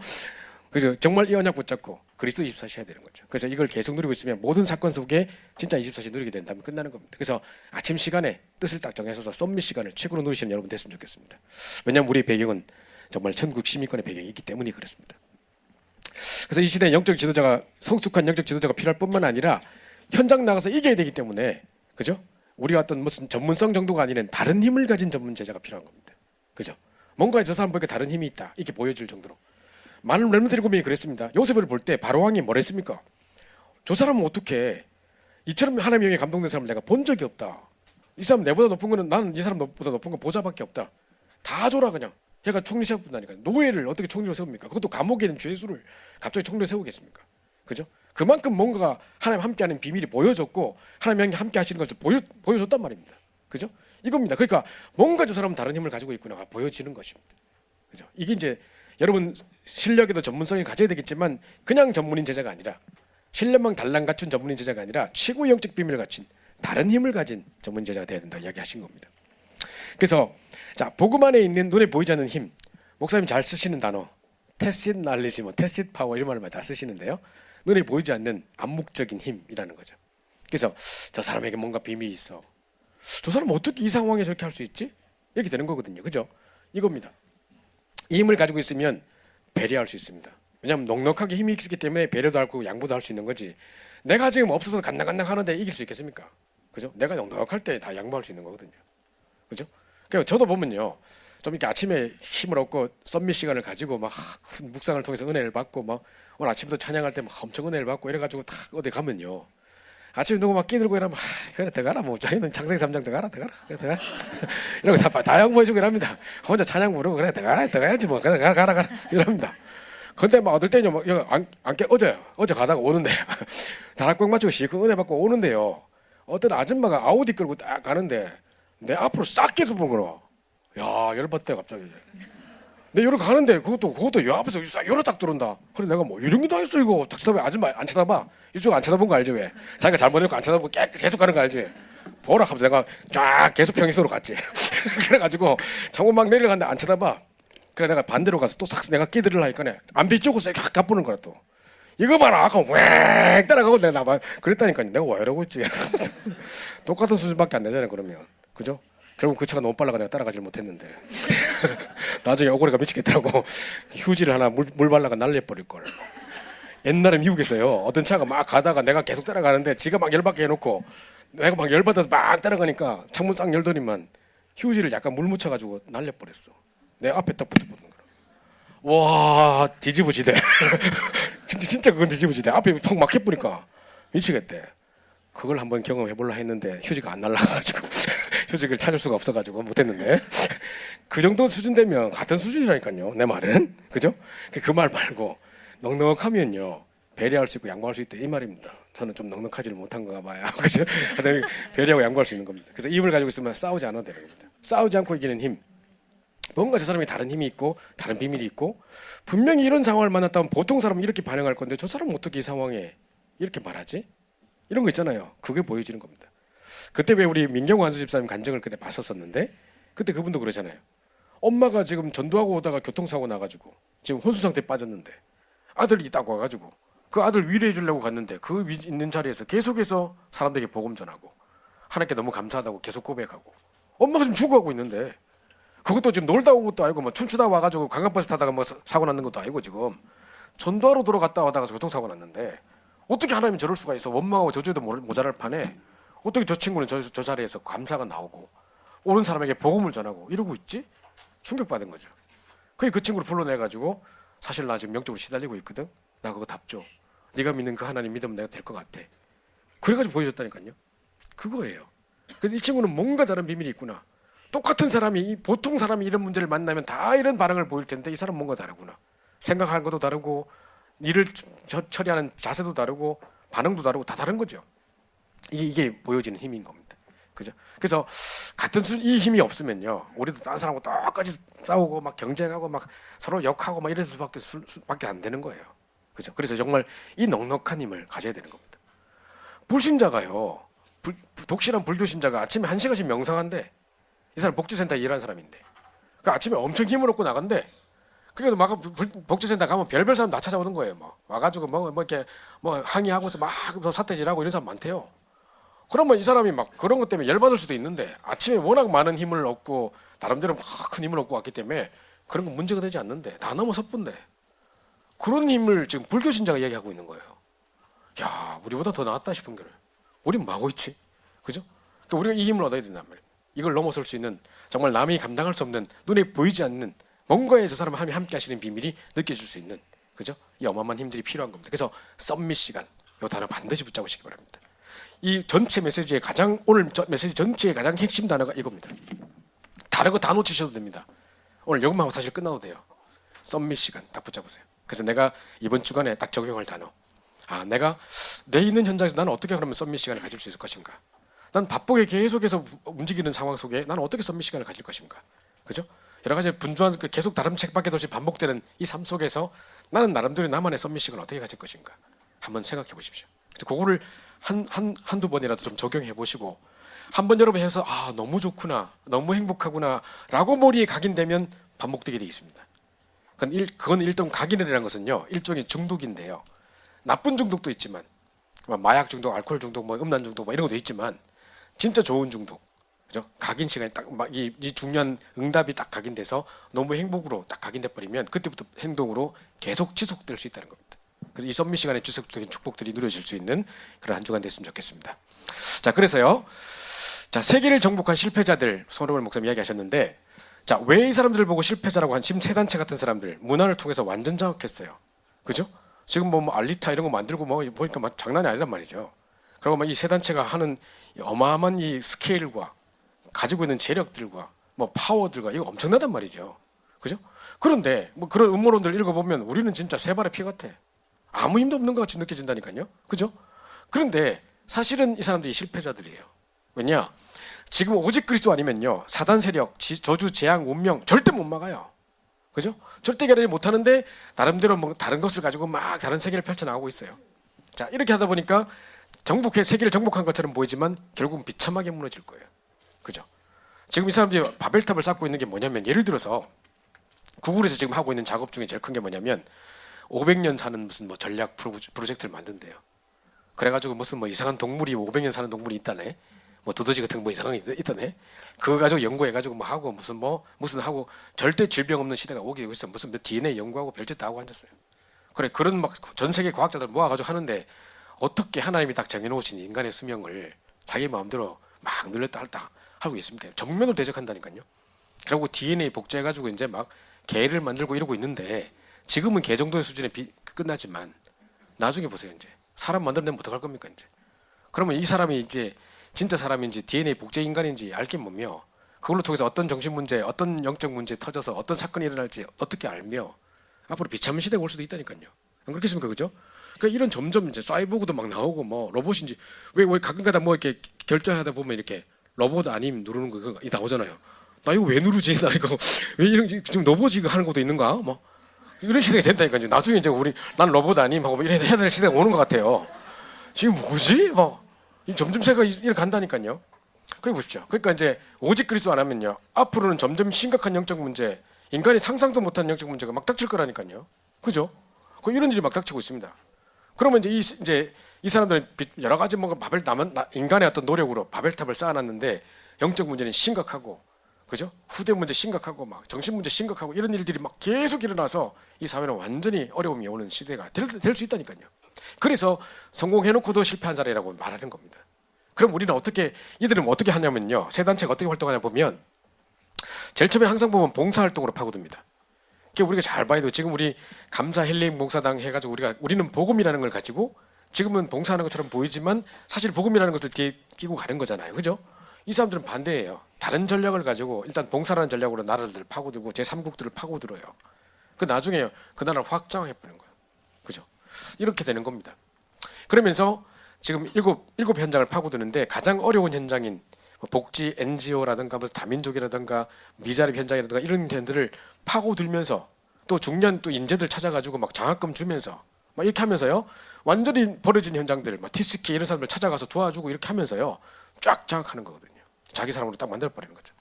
그래서 정말 이 언약 붙잡고 그리스도 24시 해야 되는 거죠. 그래서 이걸 계속 누리고 있으면 모든 사건 속에 진짜 24시 누리게 된다면 끝나는 겁니다. 그래서 아침 시간에 뜻을 딱 정해서 썸밋 시간을 최고로 누리시는 여러분 됐으면 좋겠습니다. 왜냐하면 우리의 배경은 정말 천국 시민권의 배경이 있기 때문에 그렇습니다. 그래서 이 시대에 성숙한 영적 지도자가 필요할 뿐만 아니라 현장 나가서 이겨야 되기 때문에, 그죠? 우리가 어떤 무슨 전문성 정도가 아니는 다른 힘을 가진 전문 제자가 필요한 겁니다. 그죠? 뭔가 저 사람 보니까 다른 힘이 있다 이렇게 보여질 정도로. 많은 렘넌트 일곱명이 그랬습니다. 요셉을 볼 때 바로왕이 뭐랬습니까? 저 사람은 어떻게 이처럼 하나님의 영에 감동된 사람을 내가 본 적이 없다. 이 사람 내보다 높은 거는 나는 이 사람보다 높은 건 보좌밖에 없다. 다 줘라 그냥. 얘가 총리 세워본다니까. 노예를 어떻게 총리로 세웁니까? 그것도 감옥에 있는 죄수를 갑자기 총리로 세우겠습니까? 그죠? 그만큼 뭔가가 하나님 함께하는 비밀이 보여졌고 하나님 함께 하시는 것을 보여줬단 말입니다. 그죠? 이겁니다. 그러니까 뭔가 저 사람은 다른 힘을 가지고 있구나 보여지는 것입니다. 그죠? 이게 이제 여러분 실력에도 전문성을 가져야 되겠지만 그냥 전문인 제자가 아니라 신뢰망 달랑 갖춘 전문인 제자가 아니라 최고의 영적 비밀을 갖춘 다른 힘을 가진 전문 제자가 되어야 된다 이야기하신 겁니다. 그래서 자 복음 안에 있는 눈에 보이지 않는 힘, 목사님 잘 쓰시는 단어 테시드 날리지 테시드 파워 이런 말을 다 쓰시는데요. 눈에 보이지 않는 암묵적인 힘이라는 거죠. 그래서 저 사람에게 뭔가 비밀이 있어. 저 사람 어떻게 이 상황에 저렇게 할 수 있지? 이렇게 되는 거거든요. 그죠? 이겁니다. 이 힘을 가지고 있으면 배려할 수 있습니다. 왜냐하면 넉넉하게 힘이 있기 때문에 배려도 하고 양보도 할 수 있는 거지. 내가 지금 없어서 간당간당 하는데 이길 수 있겠습니까? 그죠? 내가 넉넉할 때 다 양보할 수 있는 거거든요. 그죠? 그러니까 저도 보면요. 좀 이렇게 아침에 힘을 얻고 썸밋 시간을 가지고 막 큰 묵상을 통해서 은혜를 받고 막 오늘 아침부터 찬양할 때 막 엄청 은혜를 받고 이래가지고 딱 어디 가면요. 아침에 누구 막 끼들고 이러면 그래 들어가라 뭐 자기는 창세기 3장 들어가라 그래 들어가 이러고 다 양보해주고 이럽니다. 혼자 찬양 부르고 그래 들어가야지 뭐 그래 가라 이럽니다. 근데 막 어떨 때는 막안깨 어제 가다가 오는데 다락방 맞추고 시큰 은혜 받고 오는데요. 어떤 아줌마가 아우디 끌고 딱 가는데 내 앞으로 싹 끼들고 그러. 야 열받대 갑자기. 근데 이러고 가는데 그것도 요 앞에서 싹 요러 딱 들어온다. 그래 내가 뭐 이런 게 다 있어 이거. 딱 쳐다봐 아줌마 안 쳐다봐. 이쪽 안 쳐다본 거 알지 왜? 자기가 잘못했고 안 쳐다보고 계속 가는 거 알지? 보라 하면서 내가 쫙 계속 평행선으로 갔지. 그래가지고 창문 막 내려갔는데 안 쳐다봐. 그래 내가 반대로 가서 또 싹 내가 끼들으려 하니까 안 비추고 싹 가쁘는 거야 또. 이거 봐라 아까 웽 따라가고 내가 나만 그랬다니까. 내가 왜 이러고 있지? 똑같은 수준밖에 안 되잖아요 그러면. 그죠? 결국 그 차가 너무 빨라가 내가 따라가질 못했는데 나중에 억울해가 미치겠더라고. 휴지를 하나 물 발라가 날려버릴 걸. 옛날에 미국에서요 어떤 차가 막 가다가 내가 계속 따라가는데 지가 막 열받게 해놓고 내가 막 열받아서 막 따라가니까 창문 싹 열더니만 휴지를 약간 물 묻혀가지고 날려버렸어. 내 앞에 딱 붙어보는 거야. 와 뒤집어지대. 진짜 그건 뒤집어지대. 앞에 턱 막혀보니까 미치겠대. 그걸 한번 경험해보려 했는데 휴지가 안 날라가지고 휴지를 찾을 수가 없어가지고 못했는데 그 정도 수준 되면 같은 수준이라니까요 내 말은. 그죠? 그 말 말고 넉넉하면요 배려할 수 있고 양보할 수 있다 이 말입니다. 저는 좀 넉넉하지를 못한 건가 봐요. 그죠? 배려하고 양보할 수 있는 겁니다. 그래서 힘을 가지고 있으면 싸우지 않아도 되는 겁니다. 싸우지 않고 이기는 힘. 뭔가 저 사람이 다른 힘이 있고 다른 비밀이 있고 분명히 이런 상황을 만났다면 보통 사람은 이렇게 반응할 건데 저 사람은 어떻게 이 상황에 이렇게 말하지? 이런 거 있잖아요. 그게 보여지는 겁니다. 그때 왜 우리 민경호 한수 집사님 간증을 그때 봤었었는데 그때 그분도 그러잖아요. 엄마가 지금 전도하고 오다가 교통사고 나가지고 지금 혼수 상태에 빠졌는데 아들이 딱 와가지고 그 아들 위로해 주려고 갔는데 그 있는 자리에서 계속해서 사람들에게 복음 전하고 하나님께 너무 감사하다고 계속 고백하고 엄마가 지금 죽어가고 있는데 그것도 지금 놀다 온 것도 아니고 뭐 춤추다 와가지고 관광버스 타다가 뭐 사고 났는 것도 아니고 지금 전도하러 들어갔다 와다가 교통사고 났는데 어떻게 하나님이 저럴 수가 있어. 원망하고 저주에도 모자랄 판에 어떻게 저 친구는 저 자리에서 감사가 나오고 오는 사람에게 복음을 전하고 이러고 있지? 충격받은 거죠. 그 친구를 불러내가지고 사실 나 지금 영적으로 시달리고 있거든. 나 그거 답 줘. 네가 믿는 그 하나님 믿으면 내가 될 것 같아. 그래가지고 보여줬다니까요. 그거예요. 그래서 이 친구는 뭔가 다른 비밀이 있구나. 똑같은 사람이 보통 사람이 이런 문제를 만나면 다 이런 반응을 보일 텐데 이 사람 뭔가 다르구나. 생각하는 것도 다르고 일을 처리하는 자세도 다르고 반응도 다르고 다 다른 거죠. 이게 보여지는 힘인 겁니다. 그죠? 그래서 같은 이 힘이 없으면요, 우리도 다른 사람하고 똑같이 싸우고 막 경쟁하고 막 서로 욕하고 막 이럴 수밖에 안 되는 거예요. 그죠? 그래서 정말 이 넉넉한 힘을 가져야 되는 겁니다. 불신자가요, 독실한 불교 신자가 아침에 1시간씩 명상한대. 이 사람 복지센터에 일하는 사람인데, 그 아침에 엄청 힘을 얻고 나간대. 그래서 막 복지센터 가면 별별 사람 다 찾아오는 거예요. 막 와가지고 뭐 이렇게 뭐 항의하고서 막 사태질하고 이런 사람 많대요. 그러면 이 사람이 막 그런 것 때문에 열받을 수도 있는데 아침에 워낙 많은 힘을 얻고 나름대로 막 큰 힘을 얻고 왔기 때문에 그런 건 문제가 되지 않는데 다 너무 섣분데 그런 힘을 지금 불교 신자가 얘기하고 있는 거예요. 야, 우리보다 더 나았다 싶은 거를. 우린 뭐 하고 있지? 그죠? 그러니까 우리가 이 힘을 얻어야 된단 말이에요. 이걸 넘어설 수 있는 정말 남이 감당할 수 없는 눈에 보이지 않는 뭔가에 저 사람 하나님이 함께 하시는 비밀이 느껴질 수 있는, 그죠? 이 어마어마한 힘들이 필요한 겁니다. 그래서 썸밋 시간, 이 단어 반드시 붙잡으시기 바랍니다. 이 전체 메시지의 오늘 메시지 전체의 가장 핵심 단어가 이겁니다. 다른 거 다 놓치셔도 됩니다. 오늘 요것만 하고 사실 끝나도 돼요. 썸밋 시간 딱 붙잡으세요. 그래서 내가 이번 주간에 딱 적용할 단어. 내가 내 있는 현장에서 나는 어떻게 그러면 썸밋 시간을 가질 수 있을 것인가? 난 바쁘게 계속해서 움직이는 상황 속에 나는 어떻게 썸밋 시간을 가질 것인가? 그죠? 여러 가지 분주한 계속 다른 책밖에 없이 반복되는 이 삶 속에서 나는 나름대로 나만의 썸밋 시간을 어떻게 가질 것인가? 한번 생각해 보십시오. 그래서 그거를 한두 번이라도 좀 적용해 보시고 한번 여러분 해서 너무 좋구나, 너무 행복하구나 라고 머리에 각인되면 반복되게 돼 있습니다. 그건 일종 각인이라는 것은요, 일종의 중독인데요. 나쁜 중독도 있지만 마약 중독, 알코올 중독, 뭐 음란 중독 뭐 이런 것도 있지만 진짜 좋은 중독, 그죠? 각인 시간이 딱 이 중요한 응답이 딱 각인돼서 너무 행복으로 딱 각인돼 버리면 그때부터 행동으로 계속 지속될 수 있다는 겁니다. 그래서 이 썸밋 시간에 지속적인 축복들이 누려질 수 있는 그런 한 주간 됐으면 좋겠습니다. 자, 그래서요, 세계를 정복한 실패자들 손흥민 목사님 이야기하셨는데, 왜 이 사람들을 보고 실패자라고 한 지금 세 단체 같은 사람들 문화를 통해서 완전 장악했어요. 그죠? 지금 뭐 알리타 이런 거 만들고 뭐 보니까 막 장난이 아니란 말이죠. 그리고 막 이 세 단체가 하는 이 어마어마한 이 스케일과 가지고 있는 재력들과 뭐 파워들과 이거 엄청나단 말이죠. 그죠? 그런데 뭐 그런 음모론들 읽어보면 우리는 진짜 세 발의 피 같아. 아무 힘도 없는 것 같이 느껴진다니까요. 그죠? 그런데 사실은 이 사람들이 실패자들이에요. 왜냐? 지금 오직 그리스도 아니면요, 사단 세력, 저주, 재앙, 운명 절대 못 막아요. 그죠? 절대 결연히 못하는데 나름대로 뭐 다른 것을 가지고 막 다른 세계를 펼쳐나가고 있어요. 자, 이렇게 하다 보니까 세계를 정복한 것처럼 보이지만 결국은 비참하게 무너질 거예요. 그죠? 지금 이 사람들이 바벨탑을 쌓고 있는 게 뭐냐면, 예를 들어서 구글에서 지금 하고 있는 작업 중에 제일 큰 게 뭐냐면 500년 사는 무슨 뭐 전략 프로젝트를 만든대요. 그래가지고 무슨 뭐 이상한 동물이 500년 사는 동물이 있다네. 뭐 두더지 같은 거 뭐 이상한 게 있다네. 그거 가지고 연구해가지고 뭐 하고 무슨 하고 절대 질병 없는 시대가 오기 위해서 무슨 DNA 연구하고 별짓 다 하고 앉았어요. 그래, 그런 막 전 세계 과학자들 모아가지고 하는데 어떻게 하나님이 딱 정해놓으신 인간의 수명을 자기 마음대로 막 늘렸다 할다 하고 있습니까? 정면으로 대적한다니까요. 그리고 DNA 복제해가지고 이제 막 개를 만들고 이러고 있는데, 지금은 개 정도의 수준에 끝나지만 나중에 보세요. 이제 사람 만들어내면 어떡할 겁니까? 이제 그러면 이 사람이 이제 진짜 사람인지 DNA 복제 인간인지 알게 뭐며, 그걸로 통해서 어떤 정신 문제, 어떤 영적 문제 터져서 어떤 사건이 일어날지 어떻게 알며 앞으로 비참한 시대가 올 수도 있다니까요. 안 그렇겠습니까? 그죠? 그러니까 이런 점점 이제 사이보그도 막 나오고 뭐 로봇인지 왜 가끔가다 뭐 이렇게 결정하다 보면 이렇게 로봇 아님 누르는 거 그거 나오잖아요. 나 이거 왜 누르지? 나 이거 왜 이런 지금 로봇이 이거 하는 것도 있는가? 뭐 이런 시대가 된다니까요. 나중에 이제 난 로봇 아님 하고 이래 해야 될 시대가 오는 것 같아요. 지금 뭐지? 뭐 점점 세가 이렇게 간다니까요. 그게 보십시오. 그러니까 이제 오직 그리스도 안 하면요, 앞으로는 점점 심각한 영적 문제, 인간이 상상도 못한 영적 문제가 막 닥칠 거라니까요. 그죠? 이런 일이 막 닥치고 있습니다. 그러면 이제 이 사람들은 여러 가지 뭔가 인간의 어떤 노력으로 바벨탑을 쌓아놨는데 영적 문제는 심각하고, 그죠? 후대 문제 심각하고 막 정신 문제 심각하고 이런 일들이 막 계속 일어나서 이 사회는 완전히 어려움이 오는 시대가 될 수 있다니까요. 그래서 성공해놓고도 실패한 사례라고 말하는 겁니다. 그럼 우리는 이들은 어떻게 하냐면요, 세 단체가 어떻게 활동하냐 보면 제일 처음에 항상 보면 봉사활동으로 파고듭니다. 우리가 잘 봐야 돼요. 지금 우리 감사 힐링 봉사당 해가지고 우리는 복음이라는 걸 가지고 지금은 봉사하는 것처럼 보이지만 사실 복음이라는 것을 뒤에 끼고 가는 거잖아요. 그죠? 이 사람들은 반대예요. 다른 전략을 가지고 일단 봉사라는 전략으로 나라들을 파고들고 제3국들을 파고들어요. 나중에 그 나라를 확장해버리는 거예요. 그죠? 이렇게 되는 겁니다. 그러면서 지금 일곱 현장을 파고드는데 가장 어려운 현장인 복지 NGO라든가 무슨 다민족이라든가 미자립 현장이라든가 이런 데들을 파고들면서 또 중년 또 인재들 찾아가지고 막 장학금 주면서 막 이렇게 하면서요, 완전히 버려진 현장들, 막 티스키 이런 사람들 찾아가서 도와주고 이렇게 하면서요 쫙 장악하는 거거든요. 자기 사람으로 딱 만들어 버리는 거죠.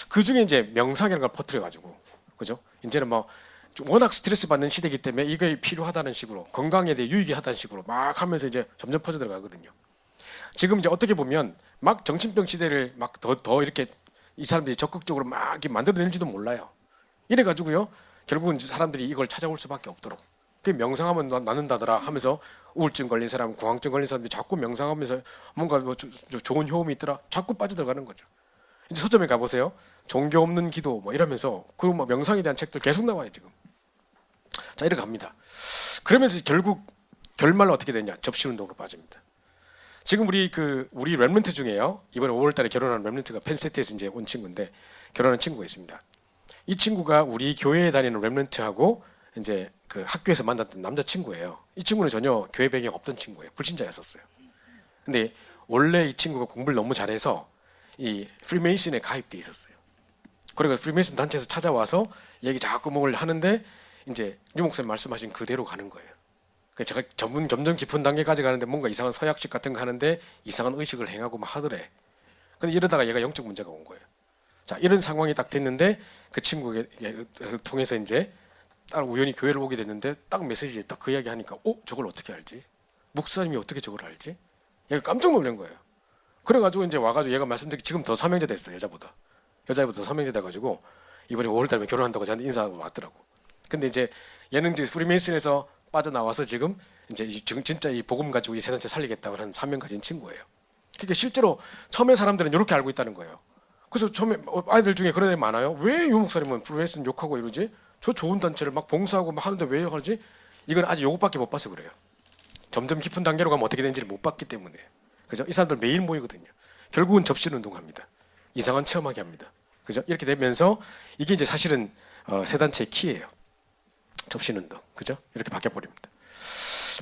그 중에 이제 명상이라는 걸 퍼뜨려가지고, 그죠? 이제는 뭐 워낙 스트레스 받는 시대이기 때문에 이게 필요하다는 식으로, 건강에 대해 유익하다는 식으로 막 하면서 이제 점점 퍼져 들어가거든요. 지금 이제 어떻게 보면 막 정신병 시대를 막 더 이렇게 이 사람들이 적극적으로 막 이렇게 만들어낼지도 몰라요. 이래가지고요, 결국은 사람들이 이걸 찾아올 수밖에 없도록. 그 명상하면 낫는다더라 하면서 우울증 걸린 사람, 공황증 걸린 사람들이 자꾸 명상하면서 뭔가 뭐 좋은 효험이 있더라 자꾸 빠져들어가는 거죠. 이제 서점에 가보세요. 종교 없는 기도 뭐 이러면서 그 뭐 명상에 대한 책들 계속 나와요 지금. 자, 이렇게 갑니다. 그러면서 결국 결말로 어떻게 되냐? 접시운동으로 빠집니다. 지금 우리 랩런트 중에요, 이번에 5월달에 결혼한 랩런트가 펜시티에서 이제 온 친구인데 결혼한 친구가 있습니다. 이 친구가 우리 교회에 다니는 랩런트하고 이제 그 학교에서 만났던 남자 친구예요. 이 친구는 전혀 교회 배경 없던 친구예요. 불신자였었어요. 근데 원래 이 친구가 공부를 너무 잘해서 이 프리메이슨에 가입돼 있었어요. 그리고 프리메이슨 단체에서 찾아와서 얘기 자꾸 뭘 하는데 이제 유 목사님 말씀하신 그대로 가는 거예요. 제가 점점 깊은 단계까지 가는데 뭔가 이상한 서약식 같은 거 하는데 이상한 의식을 행하고 막 하더래. 근데 이러다가 얘가 영적 문제가 온 거예요. 자, 이런 상황이 딱 됐는데 그 친구에 통해서 이제 딱 우연히 교회를 오게 됐는데 딱 메시지에 딱 그 이야기 하니까 저걸 어떻게 알지? 목사님이 어떻게 저걸 알지? 얘가 깜짝 놀란 거예요. 그래가지고 이제 와가지고 얘가 말씀드린 지금 더 사명자 됐어요. 여자보다 더 사명자 돼가지고 이번에 5월달에 결혼한다고 저한테 인사하고 왔더라고. 근데 이제 얘는 이제 프리메이슨에서 빠져나와서 지금 진짜 이 복음 가지고 이 세단체 살리겠다고 하는 사명 가진 친구예요. 그러니까 실제로 처음에 사람들은 이렇게 알고 있다는 거예요. 그래서 처음에 아이들 중에 그런 애 많아요. 왜 유 목사님은 프리메이슨 욕하고 이러지? 저 좋은 단체를 막 봉사하고 막 하는데 왜 하지? 이건 아직 요것밖에 못 봐서 그래요. 점점 깊은 단계로 가면 어떻게 되는지를 못 봤기 때문에. 그죠? 이 사람들 매일 모이거든요. 결국은 접신 운동합니다. 이상한 체험하게 합니다. 그죠? 이렇게 되면서 이게 이제 사실은 세 단체의 키예요. 접신 운동, 그죠? 이렇게 바뀌어 버립니다.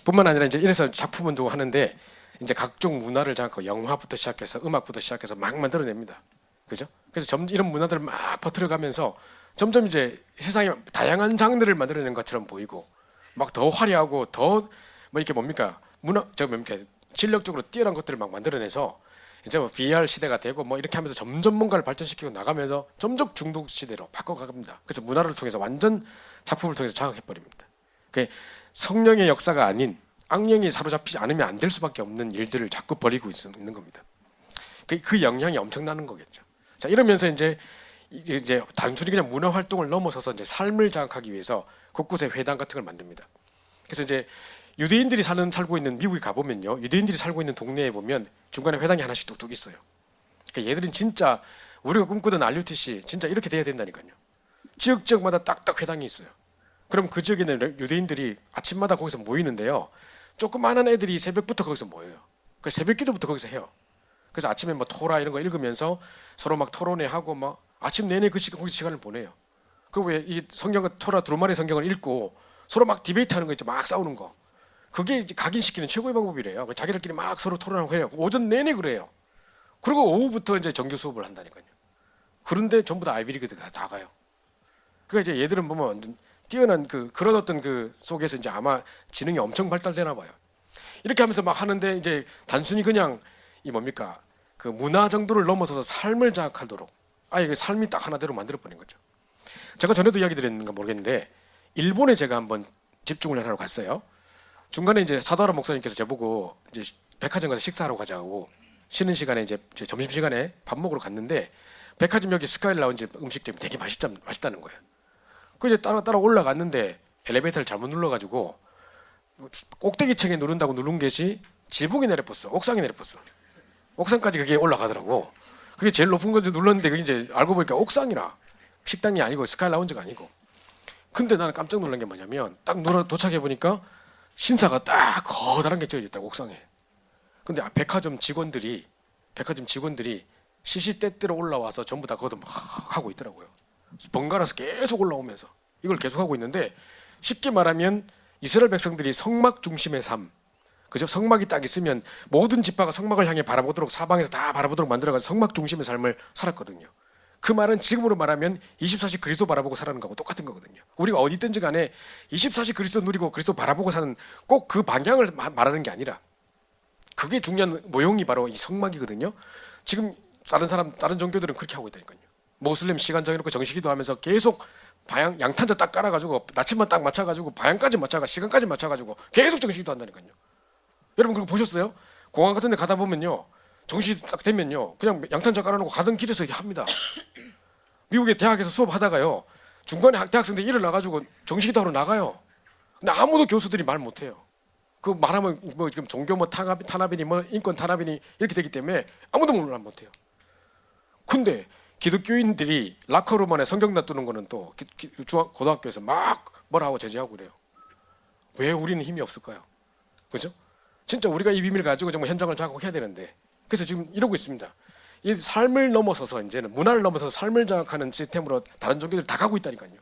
뿐만 아니라 이제 이래서 작품 운동을 하는데 이제 각종 문화를 장악하고 영화부터 시작해서 음악부터 시작해서 막 만들어냅니다. 그죠? 그래서 이런 문화들을 막 퍼뜨려가면서 점점 이제 세상에 다양한 장르를 만들어낸 것처럼 보이고 막 더 화려하고 더 뭐 이렇게 뭡니까 뭡니까 실력적으로 뛰어난 것들을 막 만들어내서 이제 뭐 VR 시대가 되고 뭐 이렇게 하면서 점점 뭔가를 발전시키고 나가면서 점점 중독 시대로 바꿔갑니다. 그래서 문화를 통해서 완전 작품을 통해서 장악해 버립니다. 그 성령의 역사가 아닌 악령이 사로잡히지 않으면 안 될 수밖에 없는 일들을 자꾸 벌이고 있는 겁니다. 그 영향이 엄청나는 거겠죠. 자, 이러면서 이제 단순히 그냥 문화 활동을 넘어서서 이제 삶을 장악하기 위해서 곳곳에 회당 같은 걸 만듭니다. 그래서 이제 유대인들이 살고 있는 미국에 가보면요, 유대인들이 살고 있는 동네에 보면 중간에 회당이 하나씩 뚝뚝 있어요. 그러니까 얘들은 진짜 우리가 꿈꾸던 RUTC 진짜 이렇게 돼야 된다니까요. 지역마다 딱딱 회당이 있어요. 그럼 그 지역에 있는 유대인들이 아침마다 거기서 모이는데요. 조그마한 애들이 새벽부터 거기서 모여요. 그 새벽기도부터 거기서 해요. 그래서 아침에 뭐 토라 이런 거 읽으면서 서로 막 토론회하고 막 아침 내내 거기서 시간을 보내요. 그리고 이 성경을 토라 두루마리 성경을 읽고 서로 막 디베이트하는 거 있죠. 막 싸우는 거. 그게 이제 각인시키는 최고의 방법이래요. 자기들끼리 막 서로 토론하고 해요. 오전 내내 그래요. 그리고 오후부터 이제 정규 수업을 한다니까요. 그런데 전부 다 아이비리그들 다 가요. 그러니까 이제 얘들은 보면 완전 뛰어난 그런 어떤 속에서 이제 아마 지능이 엄청 발달되나 봐요. 이렇게 하면서 막 하는데 이제 단순히 그냥 이 뭡니까 그 문화 정도를 넘어서서 삶을 장악하도록 아예 그 삶이 딱 하나대로 만들어 버린 거죠. 제가 전에도 이야기 드렸는가 모르겠는데 일본에 제가 한번 집중을 하러 갔어요. 중간에 이제 사도하라 목사님께서 저보고 이제 백화점 가서 식사하러 가자고 쉬는 시간에 이제 제 점심 시간에 밥 먹으러 갔는데 백화점 여기 스카이 라운지 음식점이 되게 맛있다는 거예요. 그 이제 따라 올라갔는데 엘리베이터를 잘못 눌러가지고 꼭대기층에 누른다고 누른 것이 지붕에 내려버렸어. 옥상에 내려버렸어. 옥상까지 그게 올라가더라고. 그게 제일 높은 건지 눌렀는데 그게 이제 알고 보니까 옥상이라 식당이 아니고 스카이 라운지가 아니고. 근데 나는 깜짝 놀란 게 뭐냐면 딱 도착해 보니까 신사가 딱 커다란 게 지어졌다고 옥상에. 근데 백화점 직원들이 시시때때로 올라와서 전부 다 그것도 막 하고 있더라고요. 번갈아서 계속 올라오면서 이걸 계속 하고 있는데 쉽게 말하면 이스라엘 백성들이 성막 중심의 삶, 그죠? 성막이 딱 있으면 모든 지파가 성막을 향해 바라보도록 사방에서 다 바라보도록 만들어가지고 성막 중심의 삶을 살았거든요. 그 말은 지금으로 말하면 24시 그리스도 바라보고 살아는 거하고 똑같은 거거든요. 우리가 어디 있든지 간에 24시 그리스도 누리고 그리스도 바라보고 사는 꼭 그 방향을 말하는 게 아니라 그게 중요한 모형이 바로 이 성막이거든요. 지금 다른 종교들은 그렇게 하고 있다니까요. 모슬렘 시간 정해놓고 정시기도 하면서 계속 양탄자 딱 깔아가지고 나침반 딱 맞춰가지고 방향까지 맞춰가 시간까지 맞춰가지고 계속 정시기도 한다니까요. 여러분 그거 보셨어요? 공항 같은 데 가다 보면요. 정시 딱 되면요. 그냥 양탄자 깔아놓고 가던 길에서 합니다. 미국의 대학에서 수업하다가요. 중간에 대학생들이 일어나가지고 정시기도 하러 나가요. 근데 아무도 교수들이 말 못해요. 그 말하면 뭐 지금 종교 뭐 탄압이니 뭐 인권 탄압이니 이렇게 되기 때문에 아무도 말 못해요. 근데 기독교인들이 라커룸 안에 성경 놔두는 거는 또 고등학교에서 막 뭐라 하고 제지하고 그래요. 왜 우리는 힘이 없을까요? 그죠? 진짜 우리가 이 비밀을 가지고 정말 현장을 장악해야 되는데 그래서 지금 이러고 있습니다. 이 삶을 넘어서서 이제는 문화를 넘어서서 삶을 장악하는 시스템으로 다른 종교들 다 가고 있다니까요.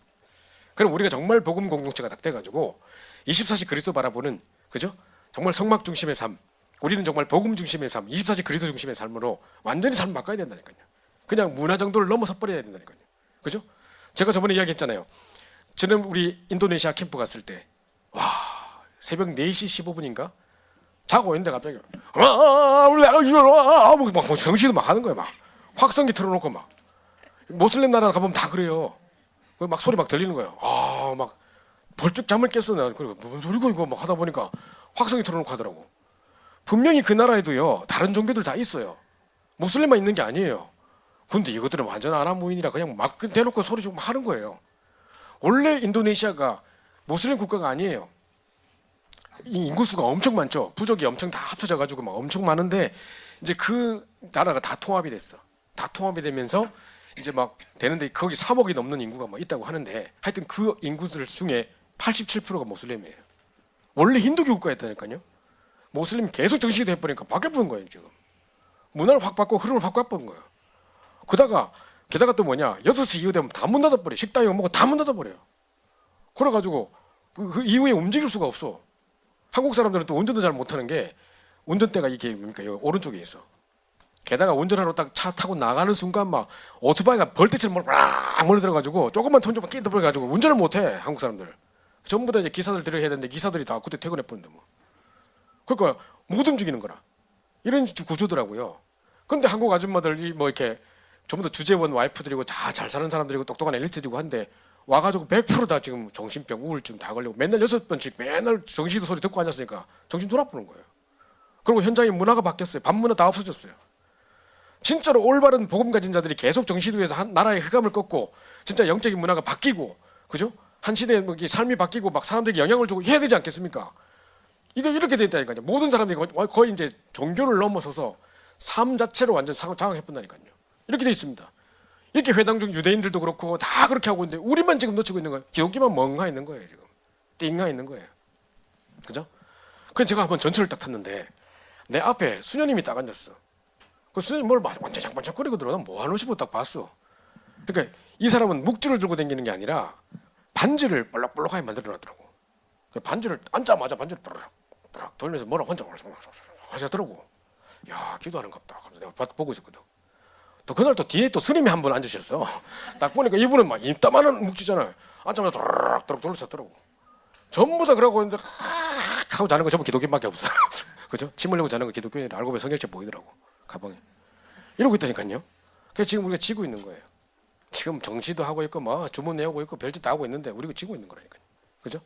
그럼 우리가 정말 복음 공동체가 딱 돼가지고 24시 그리스도 바라보는 그죠? 정말 성막 중심의 삶, 우리는 정말 복음 중심의 삶, 24시 그리스도 중심의 삶으로 완전히 삶을 바꿔야 된다니까요. 그냥 문화 정도를 넘어서 버려야 된다니까요. 그죠? 제가 저번에 이야기했잖아요. 저는 우리 인도네시아 캠프 갔을 때 와, 새벽 4시 15분인가? 자고 있는데 갑자기 막 정신도 막 하는 거예요. 막 확성기 틀어놓고 막 모슬렘 나라 가보면 다 그래요. 막 소리 막 들리는 거예요. 막 벌쩍 잠을 깼어. 내가 그리고 무슨 소리고 이거 막 하다 보니까 확성기 틀어놓고 하더라고. 분명히 그 나라에도요 다른 종교들 다 있어요. 모슬렘만 있는 게 아니에요. 근데 이것들은 완전 아랍무인이라 그냥 막 대놓고 소리 좀 하는 거예요. 원래 인도네시아가 모슬렘 국가가 아니에요. 인구수가 엄청 많죠. 부족이 엄청 다 합쳐져가지고 막 엄청 많은데 이제 그 나라가 다 통합이 됐어. 다 통합이 되면서 이제 막 되는데 거기 3억이 넘는 인구가 뭐 있다고 하는데 하여튼 그 인구들 중에 87%가 모슬렘이에요. 원래 힌두교 국가였다니까요. 모슬림 계속 정식이 돼버리니까 바뀌어버린 거예요. 지금 문화를 확 바꾸고 흐름을 확 바꾼 거예요. 게다가 또 뭐냐, 6시 이후 되면 다 문 닫아버려. 식당 이거 뭐고 다 문 닫아버려요. 그래가지고 그 이후에 움직일 수가 없어. 한국 사람들은 또 운전도 잘 못하는 게, 운전대가 이게 뭡니까, 여기 오른쪽에 있어. 게다가 운전하러 딱 차 타고 나가는 순간 막 오토바이가 벌떼처럼 막 몰려들어가지고 조금만 톤 좀 끼어들어가지고 운전을 못해. 한국 사람들 전부 다 이제 기사들 들어야 되는데 기사들이 다 그때 퇴근해 버린다 뭐. 그러니까 못 움직이는 거라. 이런 구조더라고요. 근데 한국 아줌마들이 뭐 이렇게 전부 다 주재원 와이프들이고 다 잘 사는 사람들이고 똑똑한 엘리트들이고 한데 와가지고 100% 다 지금 정신병, 우울증 다 걸리고 맨날 6번씩 맨날 정시도 소리 듣고 앉았으니까 정신 돌아보는 거예요. 그리고 현장의 문화가 바뀌었어요. 밤문화 다 없어졌어요. 진짜로 올바른 복음 가진 자들이 계속 정시도에서 한 나라의 흑암을 꺾고 진짜 영적인 문화가 바뀌고, 그죠? 한 시대에 뭐 삶이 바뀌고 막 사람들에게 영향을 주고 해야 되지 않겠습니까? 이게 이렇게 됐다니까요. 모든 사람들이 거의 이제 종교를 넘어서서 삶 자체로 완전 장악해본다니까요. 이렇게 돼 있습니다. 이렇게 회당 중 유대인들도 그렇고 다 그렇게 하고 있는데 우리만 지금 놓치고 있는 거예요. 기독교만 멍하 있는 거예요. 지금 띵하 있는 거예요. 그죠? 그래서 제가 한번 전철을 딱 탔는데 내 앞에 수녀님이 딱 앉았어. 그 수녀님 뭘 반짝반짝거리고 들어. 난 뭐 하는 싶어 딱 봤어. 그러니까 이 사람은 묵주를 들고 다니는 게 아니라 반지를 볼록볼록하게 만들어놨더라고. 반지를 앉자마자 반지를 또락 돌면서 뭐라 혼자 하시더라고. 야, 기도하는갑다 하면서 내가 보고 있었거든. 또 그날 또 뒤에 또 스님이 한 분 앉으셨어. 딱 보니까 이분은 막 이따만한 묵주잖아요. 앉자마자 또락 돌면서더라고. 전부 다 그러고 있는데 하고 자는 거 전부 기독교인밖에 없어. 그죠? 침 흘리고 자는 거 기독교인이라 알고 보면 성경책 보이더라고. 가방에. 이러고 있다니까요. 그래서 지금 우리가 지고 있는 거예요. 지금 정시도 하고 있고 뭐 주문 내오고 있고 별짓 다 하고 있는데 우리가 지고 있는 거라니까요. 그죠?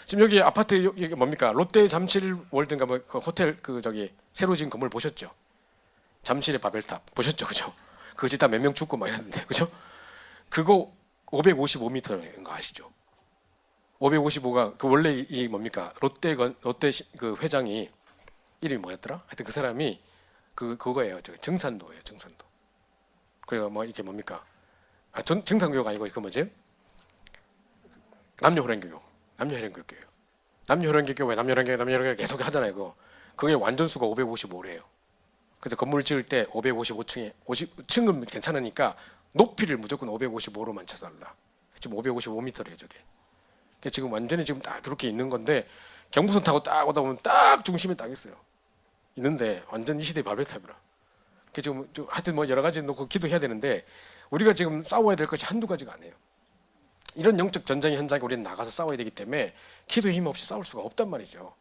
지금 여기 아파트 여기 뭡니까? 롯데 잠실 월드인가 뭐 그 호텔 그 저기 새로 지은 건물 보셨죠? 잠실의 바벨탑 보셨죠? 그죠? 그 집 다 몇 명 죽고 막 이랬는데, 그죠? 그거 555m인 거 아시죠? 555가 그 원래 이 뭡니까? 롯데 그 회장이 이름이 뭐였더라? 하여튼 그 사람이 그거예요. 저 증산도예요. 증산도. 그래가 뭐 이게 뭡니까? 증산교육 아니고 그 뭐지? 남녀호랭교육. 남녀호랭교육이에요. 남녀호랭교육 왜 남녀호랭교육 계속 하잖아요. 그게 완전수가 555래요. 그래서 건물을 지을 때 555층에 50층은 괜찮으니까 높이를 무조건 555로만 쳐달라. 지금 555m래요, 저게. 지금 완전히 지금 딱 그렇게 있는 건데 경부선 타고 딱 오다 보면 딱 중심에 딱 있어요. 있는데 완전 이 시대의 바벨탑이라. 지금 하여튼 뭐 여러 가지 놓고 기도해야 되는데 우리가 지금 싸워야 될 것이 한두 가지가 아니에요. 이런 영적 전쟁의 현장에 우리는 나가서 싸워야 되기 때문에 기도 힘 없이 싸울 수가 없단 말이죠.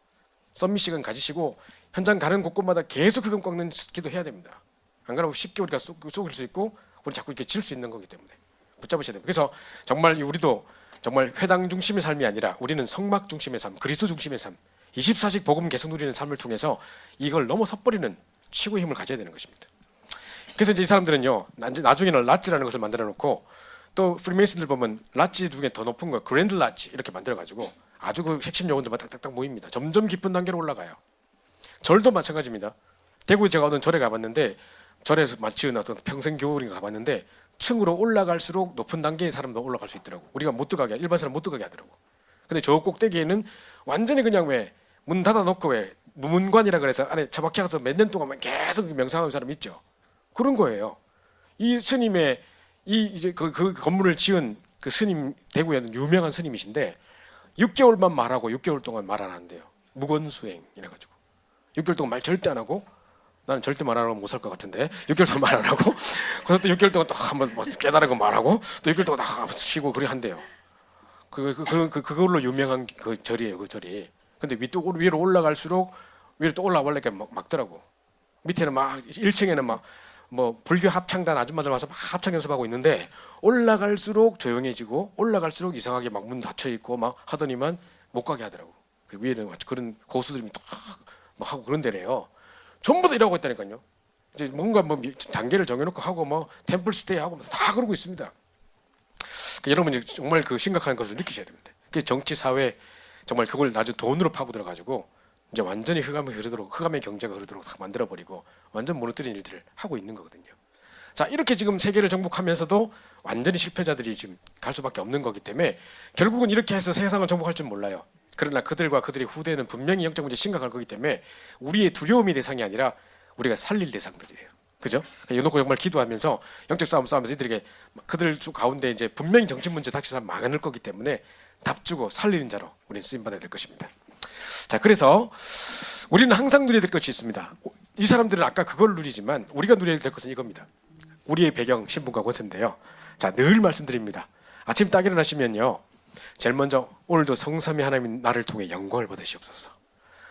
썸밋 시간 가지시고 현장 가는 곳곳마다 계속 흑암 꺾는 기도해야 됩니다. 안 그러면 쉽게 우리가 속일 수 있고 우리 자꾸 이렇게 질 수 있는 거기 때문에 붙잡으셔야 됩니다. 그래서 정말 우리도 정말 회당 중심의 삶이 아니라 우리는 성막 중심의 삶, 그리스도 중심의 삶, 24식 복음 계속 누리는 삶을 통해서 이걸 넘어서 버리는 치고의 힘을 가져야 되는 것입니다. 그래서 이제 이 사람들은요, 나중에는 라찌라는 것을 만들어 놓고 또 프리메이슨들 보면 라찌 중에 더 높은 거 그랜드 라찌 이렇게 만들어 가지고 아주 그 핵심 요원들만 딱딱딱 모입니다. 점점 깊은 단계로 올라가요. 절도 마찬가지입니다. 대구에 제가 어떤 절에 가봤는데 절에서 마치 어떤 평생 교우인가 가봤는데 층으로 올라갈수록 높은 단계의 사람도 올라갈 수 있더라고. 우리가 못 들어가게, 일반 사람 못 들어가게 하더라고. 근데 저 꼭대기에는 완전히 그냥 왜 문 닫아놓고 왜 무문관이라 그래서 안에 처박혀 가서 몇 년 동안 계속 명상하는 사람 있죠. 그런 거예요. 이 스님의 이제 그 건물을 지은 그 스님, 대구에는 유명한 스님이신데 6개월만 말하고 6개월 동안 말 안 한대요. 무건수행 이래가지고 6개월 동안 말 절대 안 하고, 나는 절대 말 안 하고 못 살 것 같은데 6개월 동안 말 안 하고 그래서 또 6개월 동안 또 한번 깨달은 말하고 또 6개월 동안 다 쉬고 그렇게 한대요. 그걸로 유명한 그 절이에요. 그 절이. 근데 위로 올라갈수록 위로 또 올라가려니까 막더라고. 밑에는 막 1층에는 막 뭐 불교 합창단 아줌마들 와서 막 합창 연습하고 있는데 올라갈수록 조용해지고 올라갈수록 이상하게 막 문 닫혀 있고 막 하더니만 못 가게 하더라고. 그 위에는 그런 고수들이 막 하고 그런 데래요. 전부 다 일하고 있다니까요. 이제 뭔가 뭐 단계를 정해놓고 하고 뭐 템플 스테이 하고 다 그러고 있습니다. 그러니까 여러분이 정말 그 심각한 것을 느끼셔야 됩니다. 그 정치 사회 정말 그걸 나중에 돈으로 파고 들어가지고 이제 완전히 흑암의 경제가 흐르도록 다 만들어버리고 완전 무너뜨린 일들을 하고 있는 거거든요. 자, 이렇게 지금 세계를 정복하면서도 완전히 실패자들이 지금 갈 수밖에 없는 거기 때문에 결국은 이렇게 해서 세상을 정복할 줄 몰라요. 그러나 그들과 그들의 후대는 분명히 영적 문제 심각할 거기 때문에 우리의 두려움의 대상이 아니라 우리가 살릴 대상들이에요. 그죠? 이놓고 정말 기도하면서 영적 싸움 싸우면서 이들에게 그들 가운데 이제 분명히 정신 문제 닥쳐서 많을 거기 때문에 답주고 살리는 자로 우리는 쓰임 받아야 될 것입니다. 자, 그래서 우리는 항상 누려야 될 것이 있습니다. 이 사람들은 아까 그걸 누리지만 우리가 누려야 될 것은 이겁니다. 우리의 배경, 신분과 권세인데요. 자, 늘 말씀드립니다. 아침 딱 일어나시면요, 제일 먼저 오늘도 성삼위 하나님 나를 통해 영광을 받으시옵소서.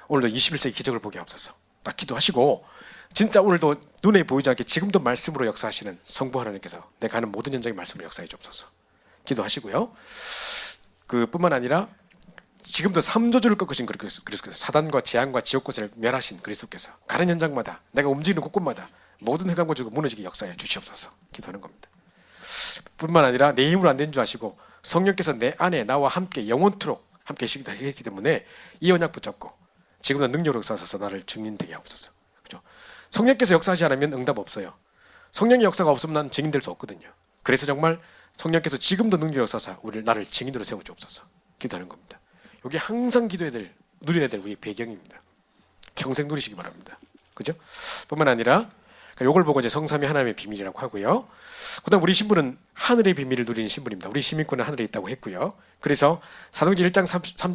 오늘도 21세기 기적을 보게 하옵소서. 딱 기도하시고 진짜 오늘도 눈에 보이지 않게 지금도 말씀으로 역사하시는 성부 하나님께서 내가 하는 모든 현장의 말씀으로 역사해 주옵소서. 기도하시고요. 그뿐만 아니라 지금도 삼저주를 꺾으신 그리스도께서 사단과 재앙과 지옥곳을 멸하신 그리스도께서 가는 현장마다 내가 움직이는 곳곳마다 모든 흑암과 지옥이 무너지게 역사해 주시옵소서. 기도하는 겁니다. 뿐만 아니라 내 힘으로 안 된 줄 아시고 성령께서 내 안에 나와 함께 영원토록 함께 하시기 때문에 이 언약 붙잡고 지금도 능력으로 역사하셔서 나를 증인되게 하옵소서. 그죠? 성령께서 역사하지 않으면 응답 없어요. 성령의 역사가 없으면 난 증인될 수 없거든요. 그래서 정말 성령께서 지금도 능력으로 역사하사 나를 증인으로 세워주옵소서. 기도하는 겁니다. 이게 항상 누려야 될 우리의 배경입니다. 평생 누리시기 바랍니다. 그죠? 뿐만 아니라 이걸 보고 이제 성삼위 하나님의 비밀이라고 하고요. 그다음 우리 신부는 하늘의 비밀을 누리는 신부입니다. 우리 시민권은 하늘에 있다고 했고요. 그래서 사도행전 1장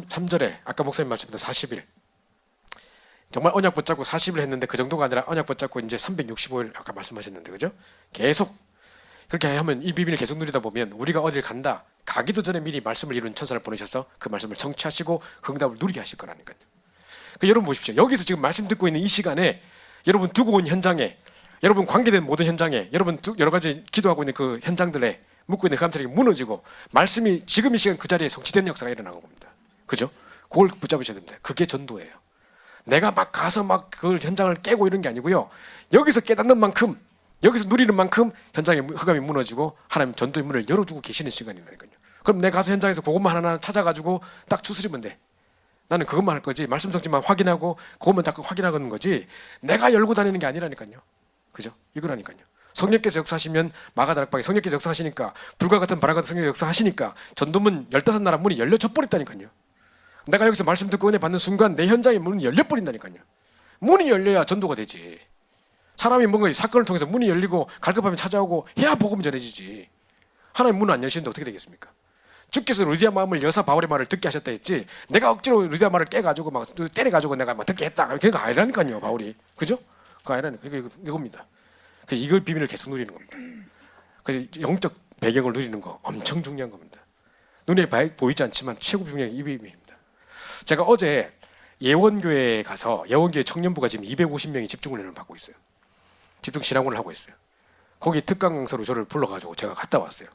3절에 아까 목사님 말씀드린 40일 정말 언약 붙잡고 40일 했는데 그 정도가 아니라 언약 붙잡고 이제 365일 아까 말씀하셨는데 그죠? 계속 그렇게 하면 이 비밀을 계속 누리다 보면 우리가 어딜 간다 가기도 전에 미리 말씀을 이룬 천사를 보내셔서 그 말씀을 성취하시고 그 응답을 누리게 하실 거라니까요. 그러니까 여러분 보십시오. 여기서 지금 말씀 듣고 있는 이 시간에 여러분 두고 온 현장에 여러분 관계된 모든 현장에 여러분 여러 가지 기도하고 있는 그 현장들에 묻고 있는 그 감찰이 무너지고 말씀이 지금 이 시간 그 자리에 성취된 역사가 일어나는 겁니다. 그죠? 그걸 붙잡으셔야 됩니다. 그게 전도예요. 내가 막 가서 막 그 현장을 깨고 이런 게 아니고요. 여기서 깨닫는 만큼 여기서 누리는 만큼 현장의 흑암이 무너지고 하나님 전도의 문을 열어주고 계시는 시간이라니까요. 그럼 내가 가서 현장에서 그것만 하나 찾아가지고 딱 추스리면 돼. 나는 그것만 할 거지. 말씀 성취만 확인하고 그것만 자꾸 확인하는 거지. 내가 열고 다니는 게 아니라니까요. 그죠? 이거라니까요. 성령께서 역사하시면 마가다락방에 성령께서 역사하시니까 불과 같은 바람 같은 성령 역사하시니까 전도문 15나라 문이 열려져 버렸다니까요. 내가 여기서 말씀 듣고 은혜 받는 순간 내 현장의 문이 열려버린다니까요. 문이 열려야 전도가 되지. 사람이 뭔가 사건을 통해서 문이 열리고 갈급하면 찾아오고 해야 복음이 전해지지. 하나님 문을 안 여시는데 어떻게 되겠습니까? 주께서 루디아 마음을 여사 바울의 말을 듣게 하셨다 했지 내가 억지로 루디아 말을 깨가지고 막 때려가지고 내가 막 듣게 했다. 그게 아니라니까요. 바울이. 그죠? 그거 아니라니까. 이겁니다. 그래서 이걸 비밀을 계속 누리는 겁니다. 그래서 영적 배경을 누리는 거 엄청 중요한 겁니다. 눈에 보이지 않지만 최고 비밀이 이 비밀입니다. 제가 어제 예원교회에 가서 예원교회 청년부가 지금 250명이 집중훈련을 받고 있어요. 집중 신앙원을 하고 있어요. 거기 특강 강사로 저를 불러가지고 제가 갔다 왔어요.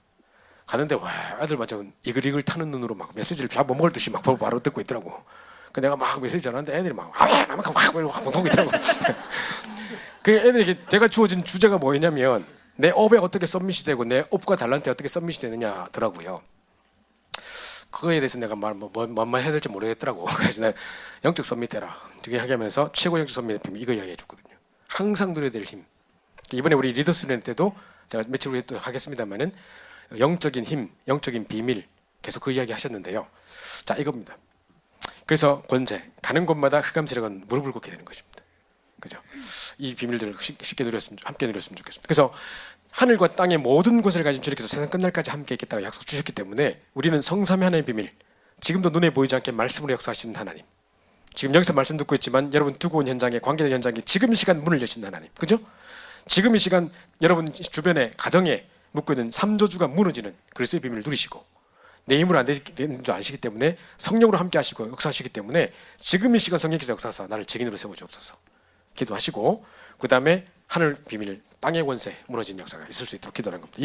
가는데 와 아들 완전 이글이글 타는 눈으로 막 메시지를 다 못 먹을 듯이 막 바로 듣고 있더라고. 그 내가 막 메시지 전하는데 애들이 막 보고 있더라고. 그 애들에게 제가 주어진 주제가 뭐였냐면 내 업에 어떻게 서밋이 되고 내 업과 달란트에 어떻게 서밋이 되느냐더라고요. 그거에 대해서 내가 뭐만 해야 될지 모르겠더라고. 그래서 내가 영적 서밋 해라. 되게 하면서 최고 영적 서밋의 비밀 이거 이야기해 줬거든요. 항상 누려야 될 힘. 이번에 우리 리더스 훈련 때도 제가 며칠 후에 또 하겠습니다만은 영적인 힘, 영적인 비밀 계속 그 이야기 하셨는데요. 자 이겁니다. 그래서 권세 가는 곳마다 흑암 세력은 무릎을 꿇게 되는 것입니다. 그죠? 이 비밀들을 쉽게 함께 누렸으면 좋겠습니다. 그래서 하늘과 땅의 모든 것을 가진 주님께서 세상 끝날까지 함께 있겠다고 약속 주셨기 때문에 우리는 성삼위 하나님의 비밀, 지금도 눈에 보이지 않게 말씀으로 역사하시는 하나님, 지금 여기서 말씀 듣고 있지만 여러분 두고 온 현장에 관계된 현장에 지금 이 시간 문을 여신 하나님, 그죠? 지금 이 시간 여러분 주변에 가정에 묻고 있는 삼조주가 무너지는 그리스도의 비밀을 누리시고 내 힘으로 안 되는 줄 아시기 때문에 성령으로 함께 하시고 역사하시기 때문에 지금 이 시간 성령께서 역사하사 나를 증인으로 세워주옵소서 기도하시고 그 다음에 하늘 비밀, 땅의 권세 무너진 역사가 있을 수 있도록 기도하는 겁니다.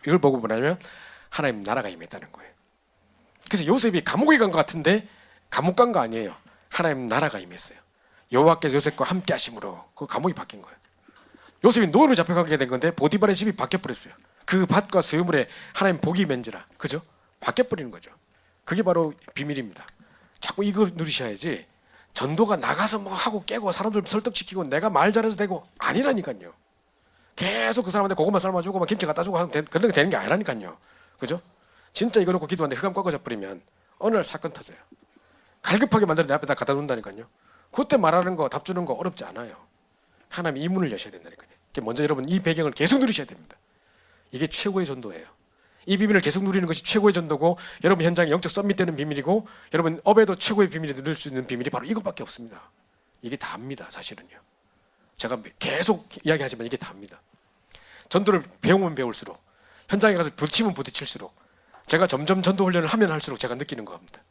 이걸 보고 뭐냐면 하나님 나라가 임했다는 거예요. 그래서 요셉이 감옥에 간 것 같은데 감옥 간 거 아니에요. 하나님 나라가 임했어요. 여호와께서 요셉과 함께 하심으로 그 감옥이 바뀐 거예요. 요셉이 노예로 잡혀가게 된 건데 보디발의 집이 바뀌어버렸어요. 그 밭과 소유물에 하나님 복이 멘지라. 그죠? 바뀌어버리는 거죠. 그게 바로 비밀입니다. 자꾸 이거 누리셔야지 전도가 나가서 뭐 하고 깨고 사람들 설득시키고 내가 말 잘해서 되고 아니라니까요. 계속 그 사람한테 고구마 삶아주고 막 김치 갖다 주고 하면 그런 게 되는 게 아니라니까요. 그죠? 진짜 이거 놓고 기도하는데 흑암 꺾어져 버리면 어느 날 사건 터져요. 갈급하게 만들어 내 앞에다 갖다 놓는다니까요. 그때 말하는 거, 답 주는 거 어렵지 않아요. 하나님 이 문을 여셔야 된다니까요. 먼저 여러분 이 배경을 계속 누리셔야 됩니다. 이게 최고의 전도예요. 이 비밀을 계속 누리는 것이 최고의 전도고, 여러분 현장에 영적 썸밋되는 비밀이고, 여러분 업에도 최고의 비밀이 누릴 수 있는 비밀이 바로 이것밖에 없습니다. 이게 다입니다. 사실은요. 제가 계속 이야기하지만 이게 다입니다. 전도를 배우면 배울수록, 현장에 가서 부딪히면 부딪힐수록, 제가 점점 전도 훈련을 하면 할수록 제가 느끼는 겁니다.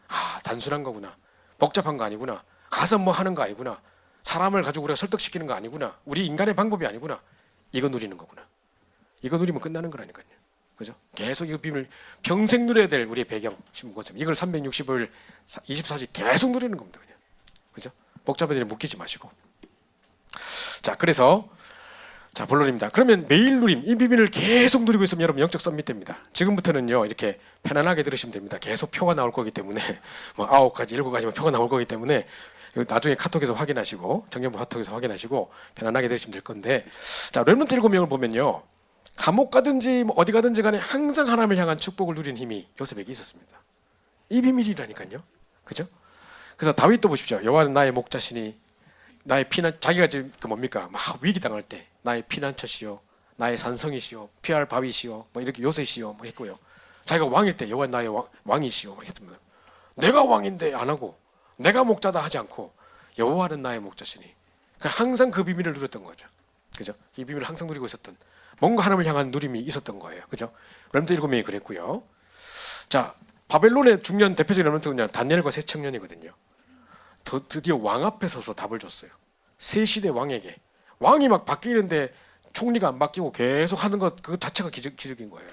아, 단순한 거구나. 복잡한 거 아니구나. 가서 뭐 하는 거 아니구나. 사람을 가지고 우리가 설득시키는 거 아니구나. 우리 인간의 방법이 아니구나. 이거 누리는 거구나. 이거 누리면 끝나는 거라니까요. 그죠? 계속 이 비밀 평생 누려야 될 우리의 배경 신분고점. 이걸 365일 24시 계속 누리는 겁니다. 그냥. 그죠? 복잡한 일에 묶이지 마시고. 자, 그래서 자, 본론입니다. 그러면 매일 누림, 이 비밀을 계속 누리고 있으면 여러분 영적 썸밋 됩니다. 지금부터는요, 이렇게 편안하게 들으시면 됩니다. 계속 표가 나올 거기 때문에, 뭐 9가지, 7가지만 표가 나올 거기 때문에, 나중에 카톡에서 확인하시고, 정경부 카톡에서 확인하시고, 편안하게 들으시면 될 건데, 자, 렘넌트 7명을 보면요, 감옥 가든지 뭐 어디 가든지 간에 항상 하나님을 향한 축복을 누린 힘이 요셉에게 있었습니다. 이 비밀이라니까요. 그죠? 그래서 다윗도 보십시오. 여호와는 나의 목자시니 나의 피난, 자기가 지금 그 뭡니까? 막 위기 당할 때 나의 피난처시요, 나의 산성이시요, 피할 바위시요, 뭐 이렇게 요새시요, 뭐 했고요. 자기가 왕일 때 여호와 나의 왕이시요, 뭐 했습니다. 내가 왕인데 안 하고, 내가 목자다 하지 않고 여호와는 나의 목자시니. 그러니까 항상 그 비밀을 누렸던 거죠. 그죠? 이 비밀을 항상 누리고 있었던, 뭔가 하나님을 향한 누림이 있었던 거예요. 그죠? 렘넌트 7명이 그랬고요. 자, 바벨론의 중년 대표적인 렘넌트는요, 다니엘과 세 청년이거든요. 드디어 왕 앞에 서서 답을 줬어요. 세 시대 왕에게. 왕이 막 바뀌는데 총리가 안 바뀌고 계속 하는 것 그 자체가 기적인 거예요.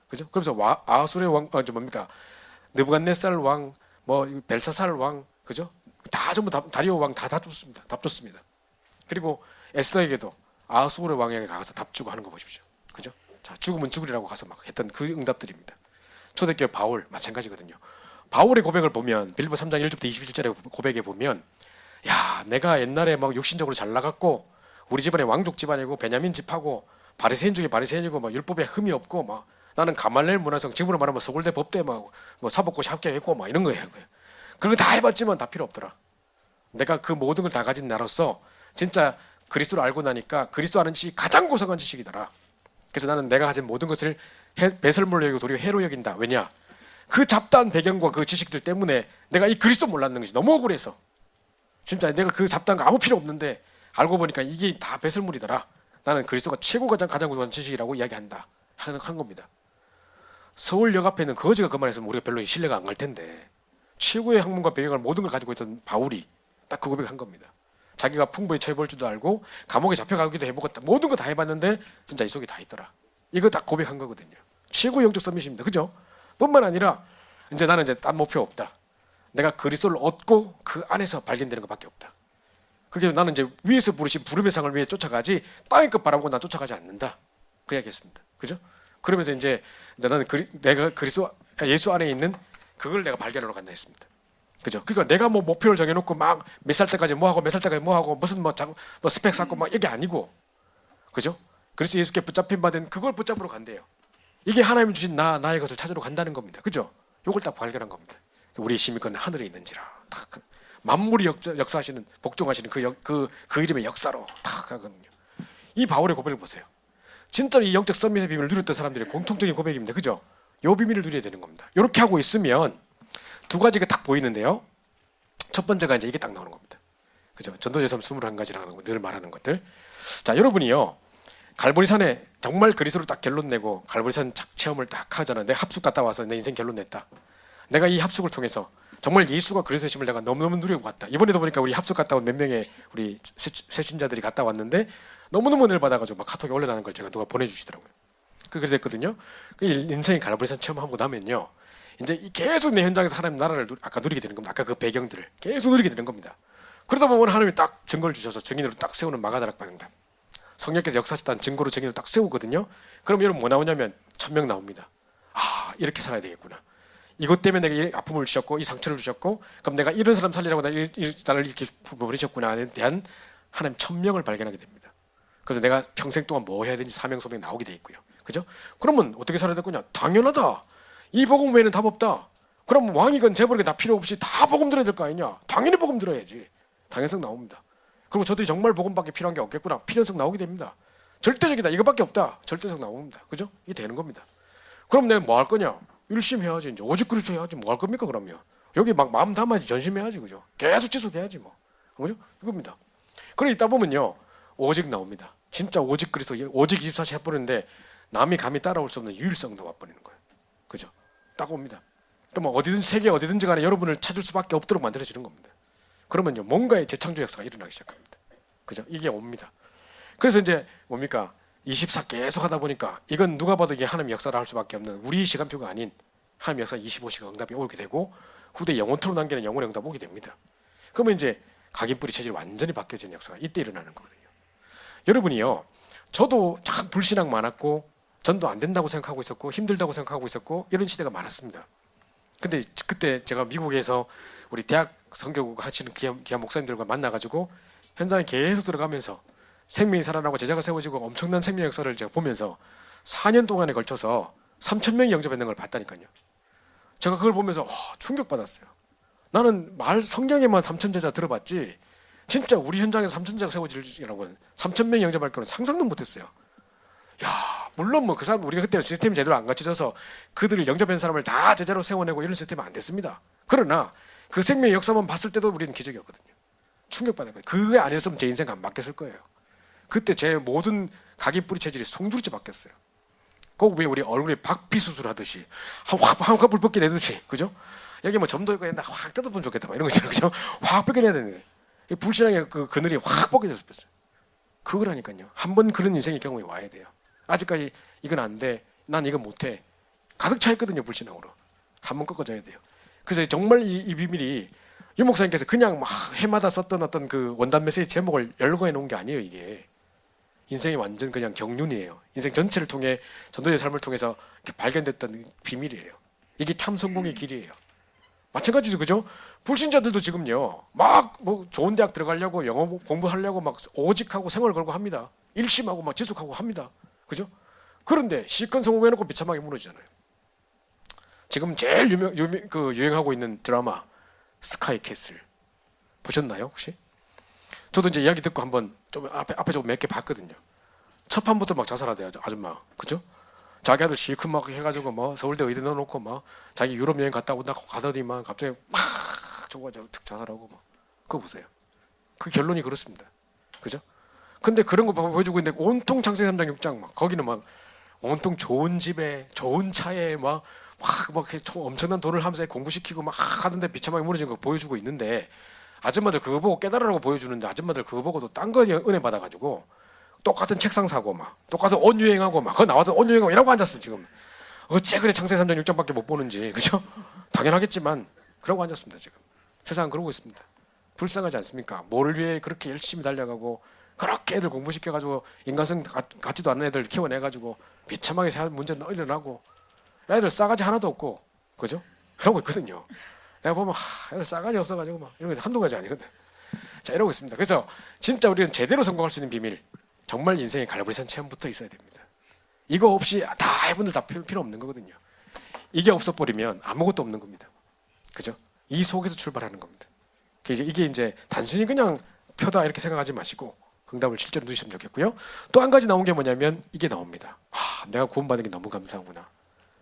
그죠? 그래서 아수르의 왕, 뭡니까? 느부갓네살 왕, 뭐 벨사살 왕, 그죠? 다 전부 다리오 왕 다 줬습니다. 답 줬습니다. 그리고 에스더에게도 아수르 왕에게 가서 답 주고 하는 거 보십시오. 그죠? 자, 죽으면 죽으리라고 가서 막 했던 그 응답들입니다. 초대교회 바울 마찬가지거든요. 바울의 고백을 보면 빌립보 3장 1절부터 21절의 고백에 보면, 야, 내가 옛날에 막 육신적으로 잘 나갔고 우리 집안에 왕족 집안이고 베냐민 집하고 바리새인 중에 바리새인이고 막 율법에 흠이 없고 막 나는 가말렐 문화성, 지금으로 말하면 서울대 법대 뭐 사법고시 합격했고 막 이런 거예요. 그런 거 다 해봤지만 다 필요 없더라. 내가 그 모든 걸 다 가진 나로서 진짜 그리스도를 알고 나니까 그리스도 아는 지식이 가장 고상한 지식이더라. 그래서 나는 내가 가진 모든 것을 배설물로 여기고 도리어 해로 여긴다. 왜냐? 그 잡다한 배경과 그 지식들 때문에 내가 이 그리스도 몰랐는 것이 너무 억울해서, 진짜 내가 그 잡다한 거 아무 필요 없는데 알고 보니까 이게 다 배설물이더라. 나는 그리스도가 최고 가장 고상한 지식이라고 이야기한다 한 겁니다. 서울역 앞에 있는 거지가 그 말했으면 우리가 별로 신뢰가 안 갈 텐데, 최고의 학문과 배경을 모든 걸 가지고 있던 바울이 딱 그 고백을 한 겁니다. 자기가 풍부에 처해볼 줄도 알고 감옥에 잡혀가기도 해보겠다, 모든 거 다 해봤는데 진짜 이 속에 다 있더라. 이거 다 고백한 거거든요. 최고 영적 서밋입니다. 그죠? 뿐만 아니라 이제 나는 이제 딴 목표 없다. 내가 그리스도를 얻고 그 안에서 발견되는 것밖에 없다. 그렇게 나는 이제 위에서 부르신 부름의 상을 위해 쫓아가지 땅의 것 바라보고 난 쫓아가지 않는다. 그 이야기했습니다. 그죠? 그러면서 이제 나는 내가 그리스도 예수 안에 있는 그걸 내가 발견하러 간다 했습니다. 그죠? 그러니까 내가 뭐 목표를 정해놓고 막 몇 살 때까지 뭐 하고 몇 살 때까지 뭐 하고 무슨 뭐 스펙 쌓고 막 이게 아니고, 그죠? 그리스도 예수께 붙잡힌 바된 그걸 붙잡으러 간대요. 이게 하나님 주신 나의 것을 찾으러 간다는 겁니다. 그죠? 요걸 딱 발견한 겁니다. 우리의 시민권은 하늘에 있는지라. 딱 만물이 역사하시는, 복종하시는 그 이름의 역사로 딱 가거든요. 이 바울의 고백을 보세요. 진짜 이 영적 썸밋의 비밀을 누렸던 사람들의 공통적인 고백입니다. 그죠? 요 비밀을 누려야 되는 겁니다. 이렇게 하고 있으면 두 가지가 딱 보이는데요. 첫 번째가 이제 이게 딱 나오는 겁니다. 그죠? 전도제섬 21가지라는 거 늘 말하는 것들. 자, 여러분이요, 갈보리산에 정말 그리스도로 딱 결론 내고 갈보리산 체험을 딱 하잖아. 내가 합숙 갔다 와서 내 인생 결론 냈다. 내가 이 합숙을 통해서 정말 예수가 그리스도의 심을 내가 너무너무 누리고 갔다. 이번에도 보니까 우리 합숙 갔다 온 몇 명의 우리 새신자들이 갔다 왔는데 너무너무 은혜를 받아가지고 막 카톡에 올려놓은 걸 제가 누가 보내주시더라고요. 그렇게 됐거든요. 그 인생의 갈보리산 체험하고 나면요, 이제 계속 내 현장에서 하나님 나라를 아까 누리게 되는 겁니다. 아까 그 배경들을 계속 누리게 되는 겁니다. 그러다 보면 하나님이 딱 증거를 주셔서 증인으로 딱 세우는 마가다락 방향답. 성령께서 역사하셨다는 증거로 증인으로 딱 세우거든요. 그럼 여러분 뭐 나오냐면 1000명 나옵니다. 아, 이렇게 살아야 되겠구나. 이것 때문에 내가 이 아픔을 주셨고 이 상처를 주셨고, 그럼 내가 이런 사람 살리라고 나를 이렇게 보내셨구나에 대한 하나님 1000명을 발견하게 됩니다. 그래서 내가 평생 동안 뭐 해야 되는지 사명 소명이 나오게 돼 있고요. 그죠? 그러면 어떻게 살아야 되겠냐? 당연하다. 이 복음 외에는 답 없다. 그럼 왕이건 재벌이건 다 필요 없이 다 복음 들어야 될 거 아니냐? 당연히 복음 들어야지. 당연성 나옵니다. 그리고 저들이 정말 복음밖에 필요한 게 없겠구나. 필연성 나오게 됩니다. 절대적이다. 이거밖에 없다. 절대적 나옵니다. 그죠? 이게 되는 겁니다. 그럼 내가 뭐 할 거냐? 열심히 해야지. 이제 오직 그리스도 해야지. 뭐 할 겁니까 그러면? 여기 막 마음 담아야지. 전심해야지. 그죠? 계속 지속해야지 뭐. 그죠? 이겁니다. 그래 있다 보면요. 오직 나옵니다. 진짜 오직 그리스도 오직 24시 해버리는데 남이 감히 따라올 수 없는 유일성도 와버리는 거예요. 그죠? 딱 옵니다. 또 뭐 어디든지 세계 어디든지 간에 여러분을 찾을 수밖에 없도록 만들어지는 겁니다. 그러면요. 뭔가의 재창조 역사가 일어나기 시작합니다. 그죠? 이게 옵니다. 그래서 이제 뭡니까? 24 계속 하다 보니까 이건 누가 봐도 이게 하나님의 역사를 할 수밖에 없는 우리 시간표가 아닌 하나님의 역사 25시간 응답이 오게 되고 후대 영원토록 남기는 영원의 응답 오게 됩니다. 그러면 이제 각인뿌리 체질이 완전히 바뀌어지는 역사가 이때 일어나는 거거든요. 여러분이요. 저도 참 불신앙 많았고 전도 안 된다고 생각하고 있었고 힘들다고 생각하고 있었고 이런 시대가 많았습니다. 근데 그때 제가 미국에서 우리 대학 선교국 하시는 귀한 목사님들과 만나가지고 현장에 계속 들어가면서 생명이 살아나고 제자가 세워지고 엄청난 생명 역사를 제가 보면서 4년 동안에 걸쳐서 3,000명이 영접했는 걸 봤다니까요. 제가 그걸 보면서 충격받았어요. 나는 성경에만 3,000제자 들어봤지 진짜 우리 현장에서 3,000제자가 세워지라고는 3,000명이 영접할 거는 상상도 못했어요. 야, 물론 뭐 그 사람 우리가 그때 시스템이 제대로 안 갖춰져서 그들을 영접한 사람을 다 제자로 세워내고 이런 시스템은 안 됐습니다. 그러나 그 생명의 역사만 봤을 때도 우리는 기적이었거든요. 충격받았거든요. 그게 아니었으면 제 인생 안 바뀌었을 거예요. 그때 제 모든 각인뿌리 체질이 송두리째 바뀌었어요. 꼭 왜 우리 얼굴에 박피 수술하듯이 확 불벗게 내듯이 그죠? 여기 뭐 점도 있고 했는데 확 뜯어보면 좋겠다 막 이런 거 있잖아요. 그죠? 확 벗겨내야 되는데 불신앙의 그 그늘이 확 벗겨졌어요. 그거라니까요. 한 번 그런 인생의 경험이 와야 돼요. 아직까지 이건 안 돼. 난 이거 못해. 가득 차 있거든요. 불신앙으로. 한 번 꺾어져야 돼요. 그래서 정말 이 비밀이 유 목사님께서 그냥 막 해마다 썼던 어떤 그 원단 메시지 제목을 열거해 놓은 게 아니에요. 이게 인생이 완전 그냥 경륜이에요. 인생 전체를 통해 전도의 삶을 통해서 발견됐던 비밀이에요. 이게 참 성공의 길이에요. 마찬가지죠, 그죠? 불신자들도 지금요, 막 뭐 좋은 대학 들어가려고 영어 공부하려고 막 오직하고 생활을 걸고 합니다. 일심하고 막 지속하고 합니다. 그죠? 그런데 실컷 성공해놓고 비참하게 무너지잖아요. 지금 제일 유행하고 있는 드라마 스카이 캐슬 보셨나요 혹시? 저도 이제 이야기 듣고 한번 좀 앞에 좀 몇 개 봤거든요. 첫 판부터 막 자살하대요 아줌마, 그죠? 자기 아들 실컷 막 해가지고 뭐 서울대 의대 넣어놓고 막 자기 유럽 여행 갔다 온다 가더니만 갑자기 막 저거 자살하고 막 그거 보세요. 그 결론이 그렇습니다. 그죠? 근데 그런 거 보여주고 있는데 온통 창세기 3장 6장 막 거기는 막 온통 좋은 집에 좋은 차에 막 엄청난 돈을 하면서 공부시키고 막 하던데 비참하게 무너진 거 보여주고 있는데 아줌마들 그거 보고 깨달으라고 보여주는데 아줌마들 그거 보고도 딴 거 은혜 받아가지고 똑같은 책상 사고 막 똑같은 옷 유행하고 막 그거 나와서 옷 유행하고 이러고 앉았어 지금. 어째 그래 창세기 3장 6장밖에 못 보는지. 그죠? 당연하겠지만 그러고 앉았습니다 지금. 세상은 그러고 있습니다. 불쌍하지 않습니까? 뭐를 위해 그렇게 열심히 달려가고 그렇게 애들 공부시켜가지고 인간성 같지도 않은 애들 키워내가지고 비참하게 살 문제는 일어나고 애들 싸가지 하나도 없고 그죠? 그러고 있거든요. 내가 보면 애들 싸가지 없어가지고 막 이런 게 한두 가지 아니거든. 자 이러고 있습니다. 그래서 진짜 우리는 제대로 성공할 수 있는 비밀 정말 인생의 갈보리산 체험부터 있어야 됩니다. 이거 없이 다 해분들 다 필요 없는 거거든요. 이게 없어버리면 아무것도 없는 겁니다. 그죠? 이 속에서 출발하는 겁니다. 이게 이제 단순히 그냥 표다 이렇게 생각하지 마시고 응답을 실제로 누리시면 좋겠고요. 또 한 가지 나온 게 뭐냐면 이게 나옵니다. 내가 구원받은 게 너무 감사하구나.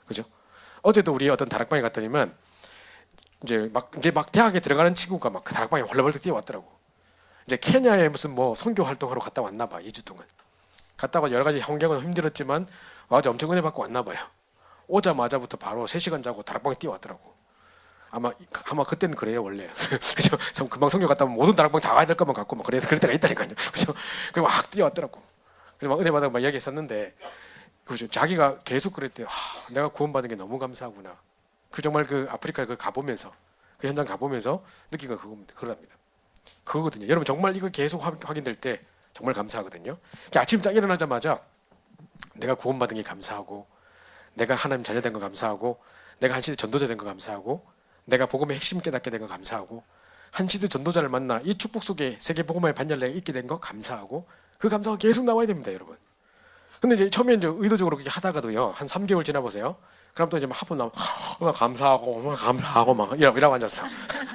그죠? 어제도 우리 어떤 다락방에 갔더니만 이제 막 대학에 들어가는 친구가 막 그 다락방에 헐레벌떡 뛰어왔더라고. 이제 케냐에 무슨 뭐 선교 활동하러 갔다 왔나 봐. 2주 동안. 갔다가 여러 가지 환경은 힘들었지만 와서 엄청 은혜 받고 왔나 봐요. 오자마자부터 바로 3시간 자고 다락방에 뛰어왔더라고. 아마 그때는 그래요 원래. 그죠? 금방 선교 갔다 오면 모든 다락방 다 가야 될 것만 같고 막 그럴 때가 있다니까요. 그죠? 그리고 막 뛰어왔더라고. 그래서 막 은혜 받아서 막 이야기했었는데 그죠? 자기가 계속 그랬대요. 내가 구원받은 게 너무 감사하구나. 그 정말 그 아프리카에 가보면서 그 현장 가보면서 느낀 건 그겁니다. 그럽니다. 그거거든요. 여러분 정말 이거 계속 확인될 때 정말 감사하거든요. 아침 딱 일어나자마자 내가 구원받은 게 감사하고 내가 하나님 자녀된 거 감사하고 내가 한 시대 전도자 된 거 감사하고 내가 복음의 핵심 깨닫게 된 거 감사하고 한 시대 전도자를 만나 이 축복 속에 세계 복음의 반열에 있게 된 거 감사하고 그 감사가 계속 나와야 됩니다, 여러분. 근데 이제 처음에 이제 의도적으로 그렇게 하다가도요 한 3개월 지나보세요. 그럼 또 이제 막 한번 나면 감사하고 막 이러고 앉았어.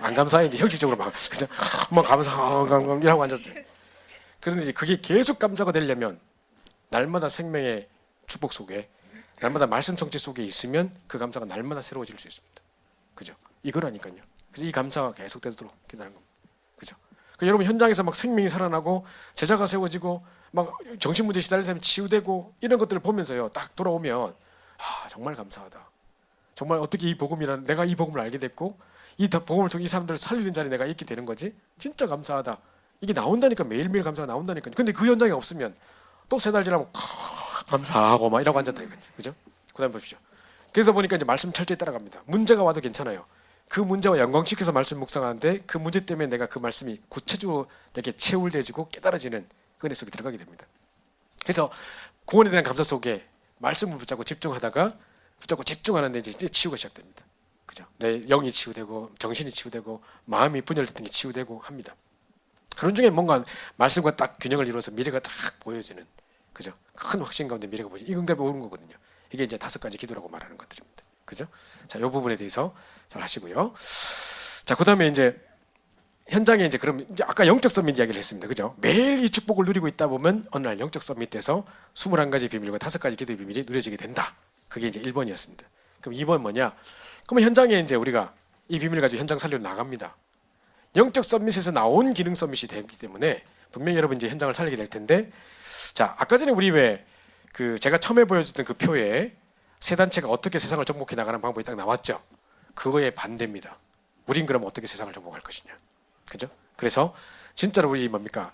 안 감사했는데 형식적으로 막 그죠? 감사하고 이러고 앉았어요. 그런데 이제 그게 계속 감사가 되려면 날마다 생명의 축복 속에, 날마다 말씀 성취 속에 있으면 그 감사가 날마다 새로워질 수 있습니다. 그죠? 이거라니까요. 그래서 이 감사가 계속되도록 기다리는 겁니다. 그죠? 그러니까 여러분 현장에서 막 생명이 살아나고 제자가 세워지고 막 정신문제 시달린 사람이 치유되고 이런 것들을 보면서요, 딱 돌아오면 정말 감사하다. 정말 어떻게 이 복음이라는, 내가 이 복음을 알게 됐고 이 복음을 통해 이 사람들을 살리는 자리에 내가 있게 되는 거지. 진짜 감사하다. 이게 나온다니까. 매일매일 감사가 나온다니까요. 근데 그 현장이 없으면 또 세 달 지나면 감사하고 막 이러고 앉았다니까요. 그죠? 그 다음에 보십시오. 그러다 보니까 이제 말씀 철저히 따라갑니다. 문제가 와도 괜찮아요. 그 문제와 연관시켜서 말씀 묵상하는데 그 문제 때문에 내가 그 말씀이 구체적으로 내게 체울되어지고 깨달아지는 그 은혜 속에 들어가게 됩니다. 그래서 구원에 대한 감사 속에 말씀을 붙잡고 집중하다가 붙잡고 집중하는데 이제 치유가 시작됩니다. 그죠? 내 영이 치유되고 정신이 치유되고 마음이 분열됐던 게 치유되고 합니다. 그런 중에 뭔가 말씀과 딱 균형을 이루어서 미래가 딱 보여지는, 그죠? 큰 확신 가운데 미래가 보여지는 이 응답이 오는 거거든요. 이게 이제 5가지 기도라고 말하는 것들입니다. 그죠? 자, 이 부분에 대해서 잘 하시고요. 자, 그 다음에 이제 현장에 이제 그럼 이제 아까 영적 서밋 이야기를 했습니다. 그죠? 매일 이 축복을 누리고 있다 보면 어느 날 영적 서밋에서 21가지 비밀과 5가지 기도의 비밀이 누려지게 된다. 그게 이제 1번이었습니다. 그럼 2번 뭐냐? 그러면 현장에 이제 우리가 이 비밀을 가지고 현장 살리러 나갑니다. 영적 서밋에서 나온 기능 서밋이 되기 때문에 분명히 여러분 이제 현장을 살리게 될 텐데, 자, 아까 전에 우리 왜 그 제가 처음에 보여줬던 그 표에 세 단체가 어떻게 세상을 정복해 나가는 방법이 딱 나왔죠. 그거에 반대입니다. 우린 그럼 어떻게 세상을 정복할 것이냐. 그죠? 그래서 진짜로 우리 뭡니까?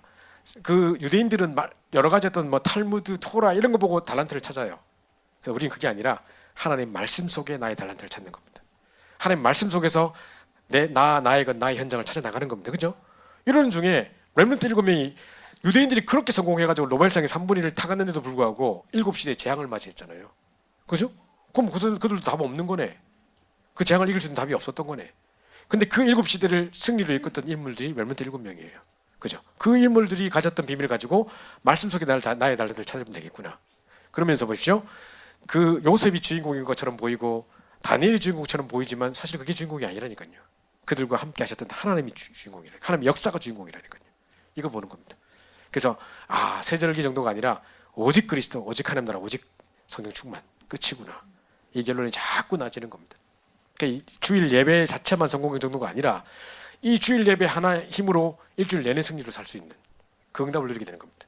그 유대인들은 여러 가지 어떤 뭐 탈무드, 토라 이런 거 보고 달란트를 찾아요. 그래서 우리는 그게 아니라 하나님 말씀 속에 나의 달란트를 찾는 겁니다. 하나님 말씀 속에서 나의 것, 나의 현장을 찾아 나가는 겁니다. 그죠? 이런 중에 렘넌트 7명이 유대인들이 그렇게 성공해가지고 노벨상에 3분의 1을 타갔는데도 불구하고 7시대에 재앙을 맞이했잖아요. 그죠? 그럼 그들도 답 없는 거네. 그 재앙을 이길 수 있는 답이 없었던 거네. 근데 그 7시대를 승리로 이끌었던 인물들이 렘넌트 7명이에요. 그죠? 그 인물들이 가졌던 비밀을 가지고 말씀 속에 나의 달란트를 찾으면 되겠구나. 그러면서 보십시오. 그 요셉이 주인공인 것처럼 보이고 다니엘이 주인공처럼 보이지만 사실 그게 주인공이 아니라니까요. 그들과 함께 하셨던 하나님이 주인공이라니까요. 하나님의 역사가 주인공이라니까요. 이거 보는 겁니다. 그래서 세절기 정도가 아니라 오직 그리스도, 오직 하나님 나라, 오직 성령 충만, 끝이구나. 이 결론이 자꾸 나지는 겁니다. 그러니까 이 주일 예배 자체만 성공한 정도가 아니라 이 주일 예배 하나 힘으로 일주일 내내 승리로 살 수 있는 그 응답을 누리게 되는 겁니다.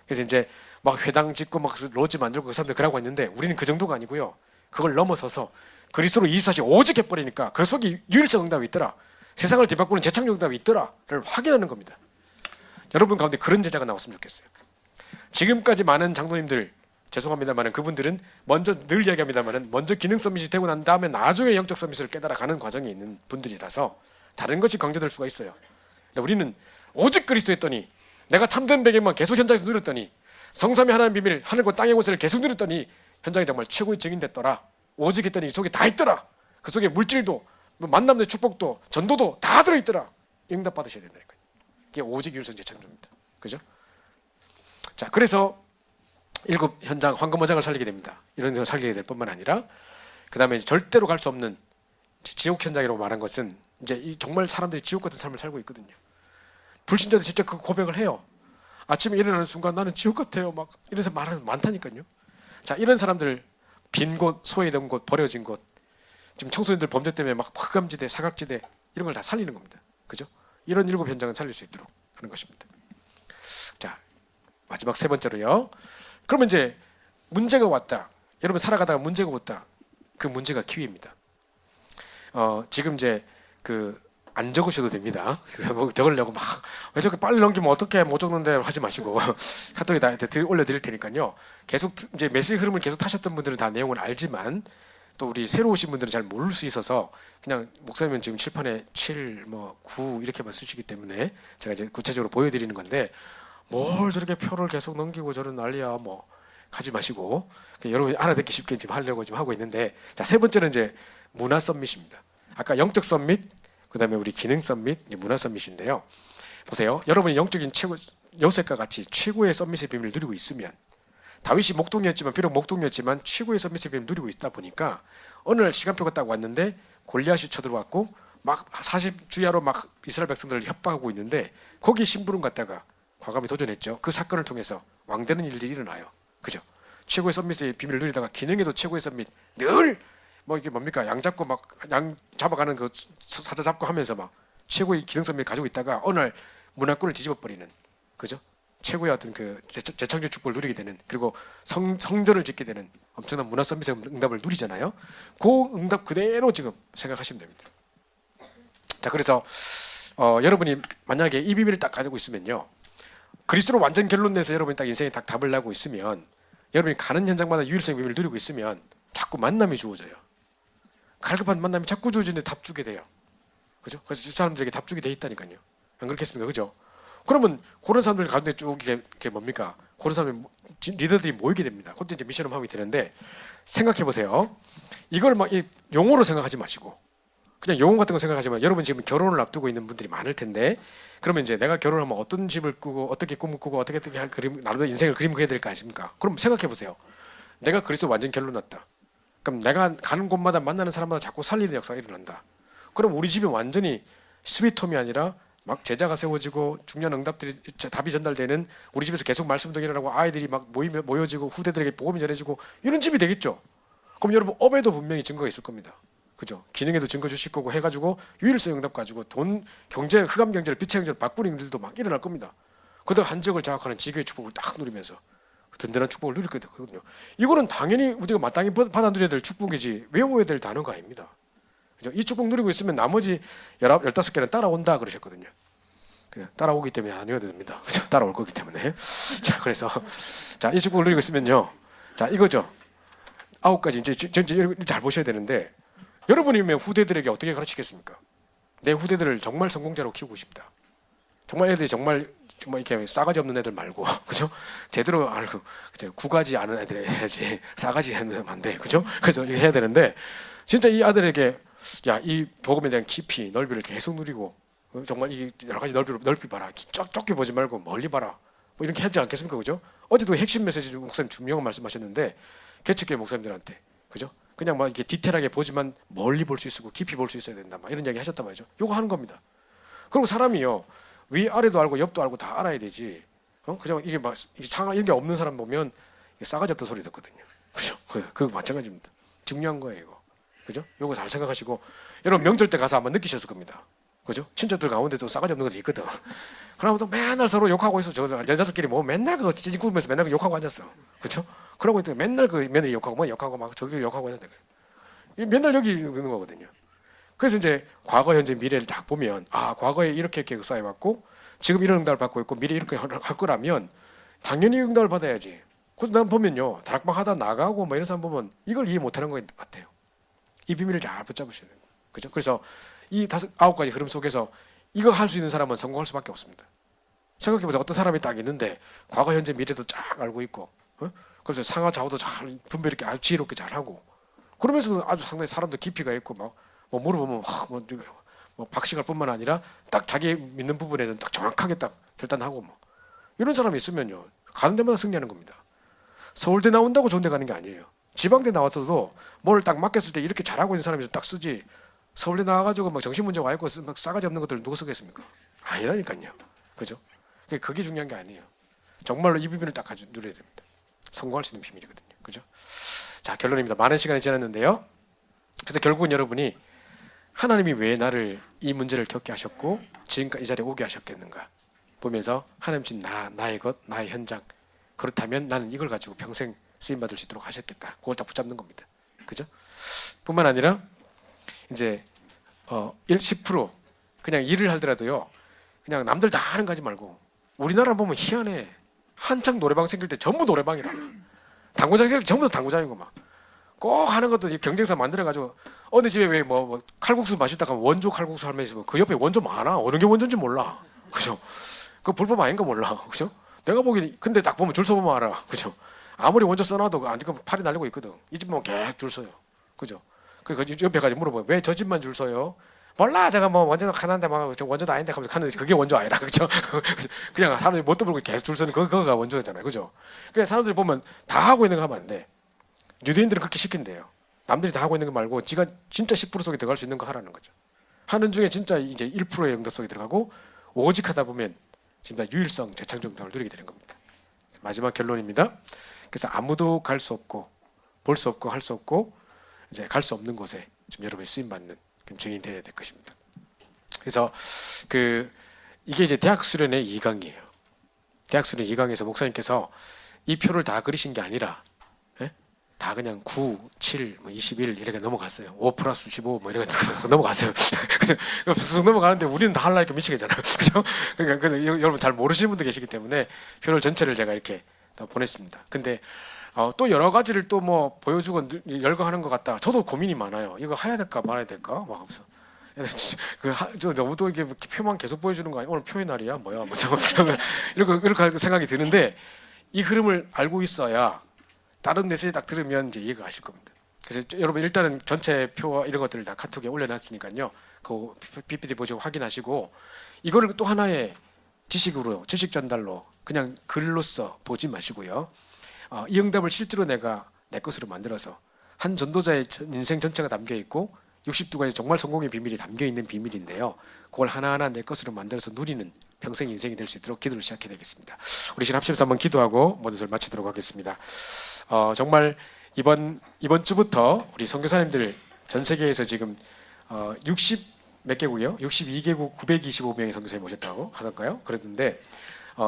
그래서 이제 막 회당 짓고 막 로지 만들고 그 사람들 그러고 있는데 우리는 그 정도가 아니고요. 그걸 넘어서서 그리스도로 24시간 오직 해버리니까 그 속에 유일성 응답이 있더라. 세상을 뒤바꾸는 재창조 응답이 있더라를 확인하는 겁니다. 여러분 가운데 그런 제자가 나왔으면 좋겠어요. 지금까지 많은 장로님들 죄송합니다만은 그분들은 먼저 늘 이야기합니다만은 먼저 기능 서밋이 되고 난 다음에 나중에 영적 서밋을 깨달아가는 과정이 있는 분들이라서 다른 것이 강조될 수가 있어요. 근데 우리는 오직 그리스도 했더니 내가 참된 베개만 계속 현장에서 누렸더니 성삼위 하나님 비밀 하늘과 땅의 권세를 계속 누렸더니 현장이 정말 최고의 증인됐더라. 오직 했더니 이 속에 다 있더라. 그 속에 물질도 만남의 축복도 전도도 다 들어있더라. 응답 받으셔야 된다니까요. 이게 오직 유일성 재창조입니다. 그죠? 자, 그래서 7 현장 황금어장을 살리게 됩니다. 이런 걸 살리게 될 뿐만 아니라 그 다음에 절대로 갈 수 없는 지옥 현장이라고 말한 것은 이제 정말 사람들이 지옥 같은 삶을 살고 있거든요. 불신자들 진짜 그 고백을 해요. 아침에 일어나는 순간 나는 지옥 같아요. 막 이래서 말하는 많다니까요. 자, 이런 사람들 빈 곳, 소외된 곳, 버려진 곳, 지금 청소년들 범죄 때문에 막 흑암지대, 사각지대 이런 걸 다 살리는 겁니다. 그죠? 이런 7 현장은 살릴 수 있도록 하는 것입니다. 자, 마지막 3번째로요. 그러면 이제 문제가 왔다. 여러분 살아가다가 문제가 왔다. 그 문제가 기회입니다. 지금 이제 안 적으셔도 됩니다. 그래서 뭐 적으려고 막 왜 저렇게 빨리 넘기면 어떻게 못 적는데 하지 마시고 카톡에 다 올려드릴 테니까요. 계속 이제 메시지 흐름을 계속 타셨던 분들은 다 내용을 알지만 또 우리 새로 오신 분들은 잘 모를 수 있어서 그냥 목사님은 지금 칠판에 7, 9 이렇게만 쓰시기 때문에 제가 이제 구체적으로 보여드리는 건데 뭘 저렇게 표를 계속 넘기고 저런 난리야 뭐 가지 마시고 여러분이 알아듣기 쉽게 지금 하려고 지금 하고 있는데 자, 3번째는 이제 문화 서밋입니다. 아까 영적 서밋, 그 다음에 우리 기능 서밋, 문화 서밋인데요. 보세요. 여러분이 영적인 최고 요셉과 같이 최고의 서밋의 비밀을 누리고 있으면 다윗이 목동이었지만 비록 목동이었지만 최고의 서밋의 비밀을 누리고 있다 보니까 어느 날 시간표가 딱 왔는데 골리앗이 쳐들어왔고 막 40주야로 막 이스라엘 백성들을 협박하고 있는데 거기 심부름 갔다가 과감히 도전했죠. 그 사건을 통해서 왕되는 일들이 일어나요. 그죠? 최고의 썸밋의 비밀을 누리다가 기능에도 최고의 썸밋 늘 뭐 이게 뭡니까 양 잡고 막 양 잡아가는 그 사자 잡고 하면서 막 최고의 기능 썸밋 가지고 있다가 어느 날 문화권을 뒤집어 버리는 그죠? 최고의 어떤 그 재창조 축복을 누리게 되는 그리고 성전을 짓게 되는 엄청난 문화 서비스 응답을 누리잖아요. 그 응답 그대로 지금 생각하시면 됩니다. 자, 그래서 여러분이 만약에 이 비밀을 딱 가지고 있으면요, 그리스도로 완전 결론 내서 여러분이 딱 인생에 딱 답을 나고 있으면, 여러분이 가는 현장마다 유일성 비밀을 누리고 있으면 자꾸 만남이 주어져요. 갈급한 만남이 자꾸 주어지는데 답 주게 돼요. 그죠? 그래서 그 사람들에게 답 주게 돼 있다니까요. 안 그렇겠습니까? 그죠? 그러면 그런 사람들 가운데 쭉 이게 뭡니까? 그런 사람 리더들이 모이게 됩니다. 그때 이제 미션을 하게 되는데 생각해 보세요. 이걸 막 이 용어로 생각하지 마시고 그냥 용어 같은 거 생각하지만 여러분 지금 결혼을 앞두고 있는 분들이 많을 텐데 그러면 이제 내가 결혼하면 어떤 집을 꾸고 어떻게 꿈을 꾸고 어떻게 할 그림 나름대로 인생을 그림 그려야 될 거 아닙니까? 그럼 생각해 보세요. 내가 그리스도 완전 결론 났다. 그럼 내가 가는 곳마다 만나는 사람마다 자꾸 살리는 역사가 일어난다. 그럼 우리 집이 완전히 스위트홈이 아니라 막 제자가 세워지고 중요한 응답들이 답이 전달되는 우리 집에서 계속 말씀도 일어나고 아이들이 막 모여지고 후대들에게 복음이 전해지고 이런 집이 되겠죠. 그럼 여러분 업에도 분명히 증거가 있을 겁니다. 그죠? 기능에도 증거 주실 거고 해가지고 유일성 응답 가지고 돈 경제 흑암 경제를 빛의 경제를 바꾸는 일들도 막 일어날 겁니다. 그러다 한적을 장악하는 지교의 축복을 딱 누리면서 든든한 축복을 누릴 거거든요. 이거는 당연히 우리가 마땅히 받아 누려야 될 축복이지 외워야 될 단어가 아닙니다. 그죠? 이 축복 누리고 있으면 나머지 15개는 따라온다 그러셨거든요. 따라오기 때문에 안 외워도 됩니다. 그죠? 따라올 거기 때문에. 자, 그래서 자, 이 축복을 누리고 있으면요. 자, 이거죠. 9가지 이제 잘 보셔야 되는데 여러분이면 후대들에게 어떻게 가르치겠습니까? 내 후대들을 정말 성공자로 키우고 싶다. 정말 애들이 정말 이렇게 싸가지 없는 애들 말고, 그죠? 제대로 알고, 그죠? 9가지 아는 애들 해야지. 싸가지 하면 안 돼. 그죠? 그래서 이거 해야 되는데, 진짜 이 아들에게, 야, 이 복음에 대한 깊이, 넓이를 계속 누리고, 정말 이 여러 가지 넓이 봐라. 좁게 보지 말고 멀리 봐라. 뭐 이렇게 하지 않겠습니까? 그죠? 어제도 핵심 메시지 목사님 중요한 말씀하셨는데, 개척교회 목사님들한테, 그죠? 그냥 막 이렇게 디테일하게 보지만 멀리 볼 수 있고 깊이 볼 수 있어야 된다. 막 이런 이야기 하셨단 말이죠. 요거 하는 겁니다. 그리고 사람이요. 위아래도 알고 옆도 알고 다 알아야 되지. 그냥 이게 막 상하 이런 게 없는 사람 보면 싸가지 없던 소리 듣거든요. 그죠? 그거 마찬가지입니다. 중요한 거예요, 이거. 그죠? 요거 잘 생각하시고 여러분 명절 때 가서 한번 느끼셨을 겁니다. 그죠? 친척들 가운데도 싸가지 없는 것도 있거든. 그러면 또 맨날 서로 욕하고 있어. 저 여자들끼리 뭐 맨날 그거 찌직 구우면서 맨날 그 욕하고 앉았어. 그죠? 그러고 있더니 맨날 그 며느리 욕하고 뭐 욕하고 막 저기 욕하고 있는데 맨날 여기 있는 거거든요. 그래서 이제 과거, 현재, 미래를 딱 보면 아, 과거에 이렇게 쌓여왔고 지금 이런 응답을 받고 있고 미래 이렇게 할 거라면 당연히 응답을 받아야지. 그래서 난 보면요. 다락방 하다 나가고 뭐 이런 사람 보면 이걸 이해 못하는 것 같아요. 이 비밀을 잘 붙잡으셔야 돼요. 그죠? 그래서 이 9가지 흐름 속에서 이거 할 수 있는 사람은 성공할 수밖에 없습니다. 생각해보세요. 어떤 사람이 딱 있는데 과거, 현재, 미래도 쫙 알고 있고 그래서 상하 좌우도 잘 분별 있게 아주 지혜롭게 잘하고 그러면서도 아주 상당히 사람도 깊이가 있고 막 뭐 물어보면 뭐 박식할 뿐만 아니라 딱 자기 믿는 부분에는 딱 정확하게 딱 결단하고 뭐 이런 사람이 있으면요 가는 데마다 승리하는 겁니다. 서울대 나온다고 좋은 데 가는 게 아니에요. 지방대 나왔어도 뭘 딱 맡겼을 때 이렇게 잘하고 있는 사람이 딱 쓰지 서울대 나와가지고 막 정신 문제 와 있고 막 싸가지 없는 것들 누가 쓰겠습니까? 아니라니까요. 그죠? 그게 중요한 게 아니에요. 정말로 이 비밀을 딱 가지고 누려야 됩니다. 성공할 수 있는 비밀이거든요. 그죠? 자, 결론입니다. 많은 시간이 지났는데요. 그래서 결국은 여러분이 하나님이 왜 나를 이 문제를 겪게 하셨고 지금까지 이 자리에 오게 하셨겠는가 보면서 하나님 신 나의 것, 나의 현장 그렇다면 나는 이걸 가지고 평생 쓰임받을 수 있도록 하셨겠다. 그걸 딱 붙잡는 겁니다. 그죠? 뿐만 아니라 이제 10% 그냥 일을 하더라도요. 그냥 남들 다 하는 거 하지 말고 우리나라 보면 희한해. 한창 노래방 생길 때 전부 노래방이라 당구장 생길 때 전부 다 당구장이고 막 꼭 하는 것도 경쟁사 만들어가지고 어느 집에 왜 뭐 칼국수 맛있다가 원조 칼국수 하면 있으면 그 옆에 원조 많아. 어느 게 원조인지 몰라. 그죠? 그 불법 아닌 거 몰라. 그죠? 내가 보기 근데 딱 보면 줄 서보면 알아. 그죠? 아무리 원조 써놔도 아직은 팔이 날리고 있거든. 이 집 보면 계속 줄 서요. 그죠? 그 옆에 가지 물어봐요. 왜 저 집만 줄 서요? 몰라. 제가 뭐 원조도 하나인데 막 원조도 아닌데 하면서 하는데 그게 원조 아니라. 그죠? 그냥 사람들이 뭣도 모르고 계속 줄 서는 그거가 원조잖아요. 그죠? 그러니까 사람들이 보면 다 하고 있는 거 하면 안 돼. 유대인들은 그렇게 시킨대요. 남들이 다 하고 있는 거 말고 지가 진짜 10% 속에 들어갈 수 있는 거 하라는 거죠. 하는 중에 진짜 이제 1%의 응답 속에 들어가고 오직 하다 보면 진짜 유일성, 재창조 응답을 누리게 되는 겁니다. 마지막 결론입니다. 그래서 아무도 갈 수 없고 볼 수 없고 할 수 없고 이제 갈 수 없는 곳에 지금 여러분이 쓰임 받는 증인이 되어야 될 것입니다. 그래서 이게 이제 대학 수련의 2강이에요. 대학 수련 2강에서 목사님께서 이 표를 다 그리신 게 아니라 다 그냥 9, 7, 21 이렇게 넘어갔어요. 5 플러스 15 뭐 이렇게 넘어갔어요. 그냥 쑥 넘어가는데 우리는 다 하려니까 미치겠잖아요. 그죠? 그러니까 여러분 잘 모르시는 분도 계시기 때문에 표를 전체를 제가 이렇게 다 보냈습니다. 근데 또 여러 가지를 또 뭐 보여주고 열거하는 것 같다. 저도 고민이 많아요. 이거 해야 될까 말아야 될까 막 하면서. 저 너무 또 이게 표만 계속 보여주는 거 아니야? 오늘 표의 날이야? 뭐야? 뭐 이렇게 생각이 드는데 이 흐름을 알고 있어야 다른 메시지 딱 들으면 이제 이해가 가실 겁니다. 그래서 여러분 일단은 전체 표와 이런 것들을 다 카톡에 올려놨으니까요. 그 PPT 보시고 확인하시고 이거를 또 하나의 지식으로 지식 전달로 그냥 글로써 보지 마시고요. 이 응답을 실제로 내가 내 것으로 만들어서 한 전도자의 인생 전체가 담겨 있고 62가지 정말 성공의 비밀이 담겨 있는 비밀인데요. 그걸 하나하나 내 것으로 만들어서 누리는 평생 인생이 될 수 있도록 기도를 시작해야 되겠습니다. 우리 지금 합심해서 한번 기도하고 모든 것을 마치도록 하겠습니다. 정말 이번 주부터 우리 선교사님들 전 세계에서 지금 60 몇 개국이요? 62개국 925명의 선교사님 오셨다고 하던가요? 그랬는데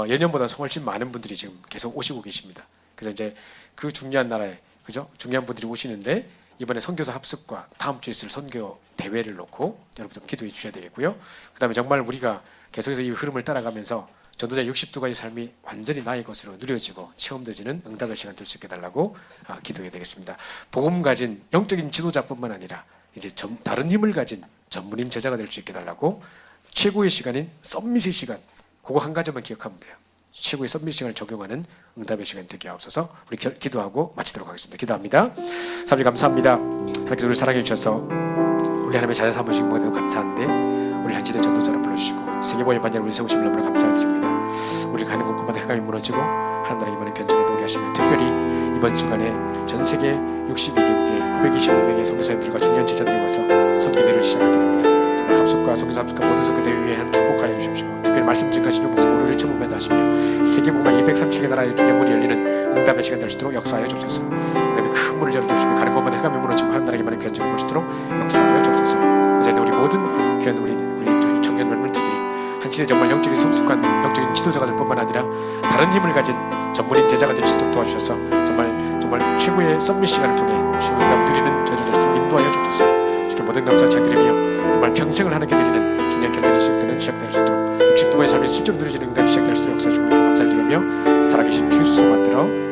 예년보다 훨씬 많은 분들이 지금 계속 오시고 계십니다. 그래서 이제 그 중요한 나라에 그죠? 중요한 분들이 오시는데 이번에 선교사 합숙과 다음 주에 있을 선교 대회를 놓고 여러분 좀 기도해 주셔야 되겠고요. 그다음에 정말 우리가 계속해서 이 흐름을 따라가면서 전도자 62가지 삶이 완전히 나의 것으로 누려지고 체험되지는 응답의 시간 될 수 있게 달라고 기도해야 되겠습니다. 복음 가진 영적인 지도자뿐만 아니라 이제 다른 힘을 가진 전문인 제자가 될 수 있게 달라고 최고의 시간인 썸밋의 시간 그거 한 가지만 기억하면 돼요. 최고의 썸밋 시간을 적용하는 응답의 시간 되게 하옵소서. 우리 기도하고 마치도록 하겠습니다. 기도합니다. 사부님 감사합니다. 하나님께서 우리를 사랑해 주셔서 우리 하나님의 자녀 삼으신 것에도 감사한데 우리를 한시대 전도자로 불러주시고 세계보의 반야를 우리 세우신 너무나 감사를 드립니다. 우리를 가는 곳곳마다 해감이 무너지고 하나님 나라 이번에 견전을 보게 하시며 특별히 이번 주간에 전 세계 62개국의 925명의 선교사님들과 중요한 지자들이 와서 선교대회를 시작하게 됩니다. 정말 합숙과 선교사 합숙과 모든 선교대회 위해 하나님 축복하여 주십시오. 특별히 말씀 증가하시며 목숨 오르를 천문매다 하시며 세계복음화 237개 나라의 중요한 문이 열리는 응답의 시간 될 수 있도록 역사하여 주옵소서. 그다음에 큰 문을 열어주시며 가는 곳마다 해감이 무너지고 하나님 나라에 이번에 견전을 볼 수 있도록 역사하여 주옵소서. 이제 우리 모든 귀한 우리 청년 멜물들이 한시대 정말 영적인 성숙한 영적인 지도자가 될 뿐만 아니라 다른 힘을 가진 전문인 제자가 될 수 있도록 도와주셔서 정말 최고의 썸밋 시간을 통해 주의 응답 누리는 저희를 될 수 있도록 인도하여 주옵소서. 주께 모든 감사 드리며 정말 평생을 하나님께 드리는 중요한 결단이 시작될 수 있도록 60두가의 삶이 실제로 누려지는 응답이 시작될 수 있도록 역사해 주옵소서. 감사를 드리며 살아계신 주 예수 만들어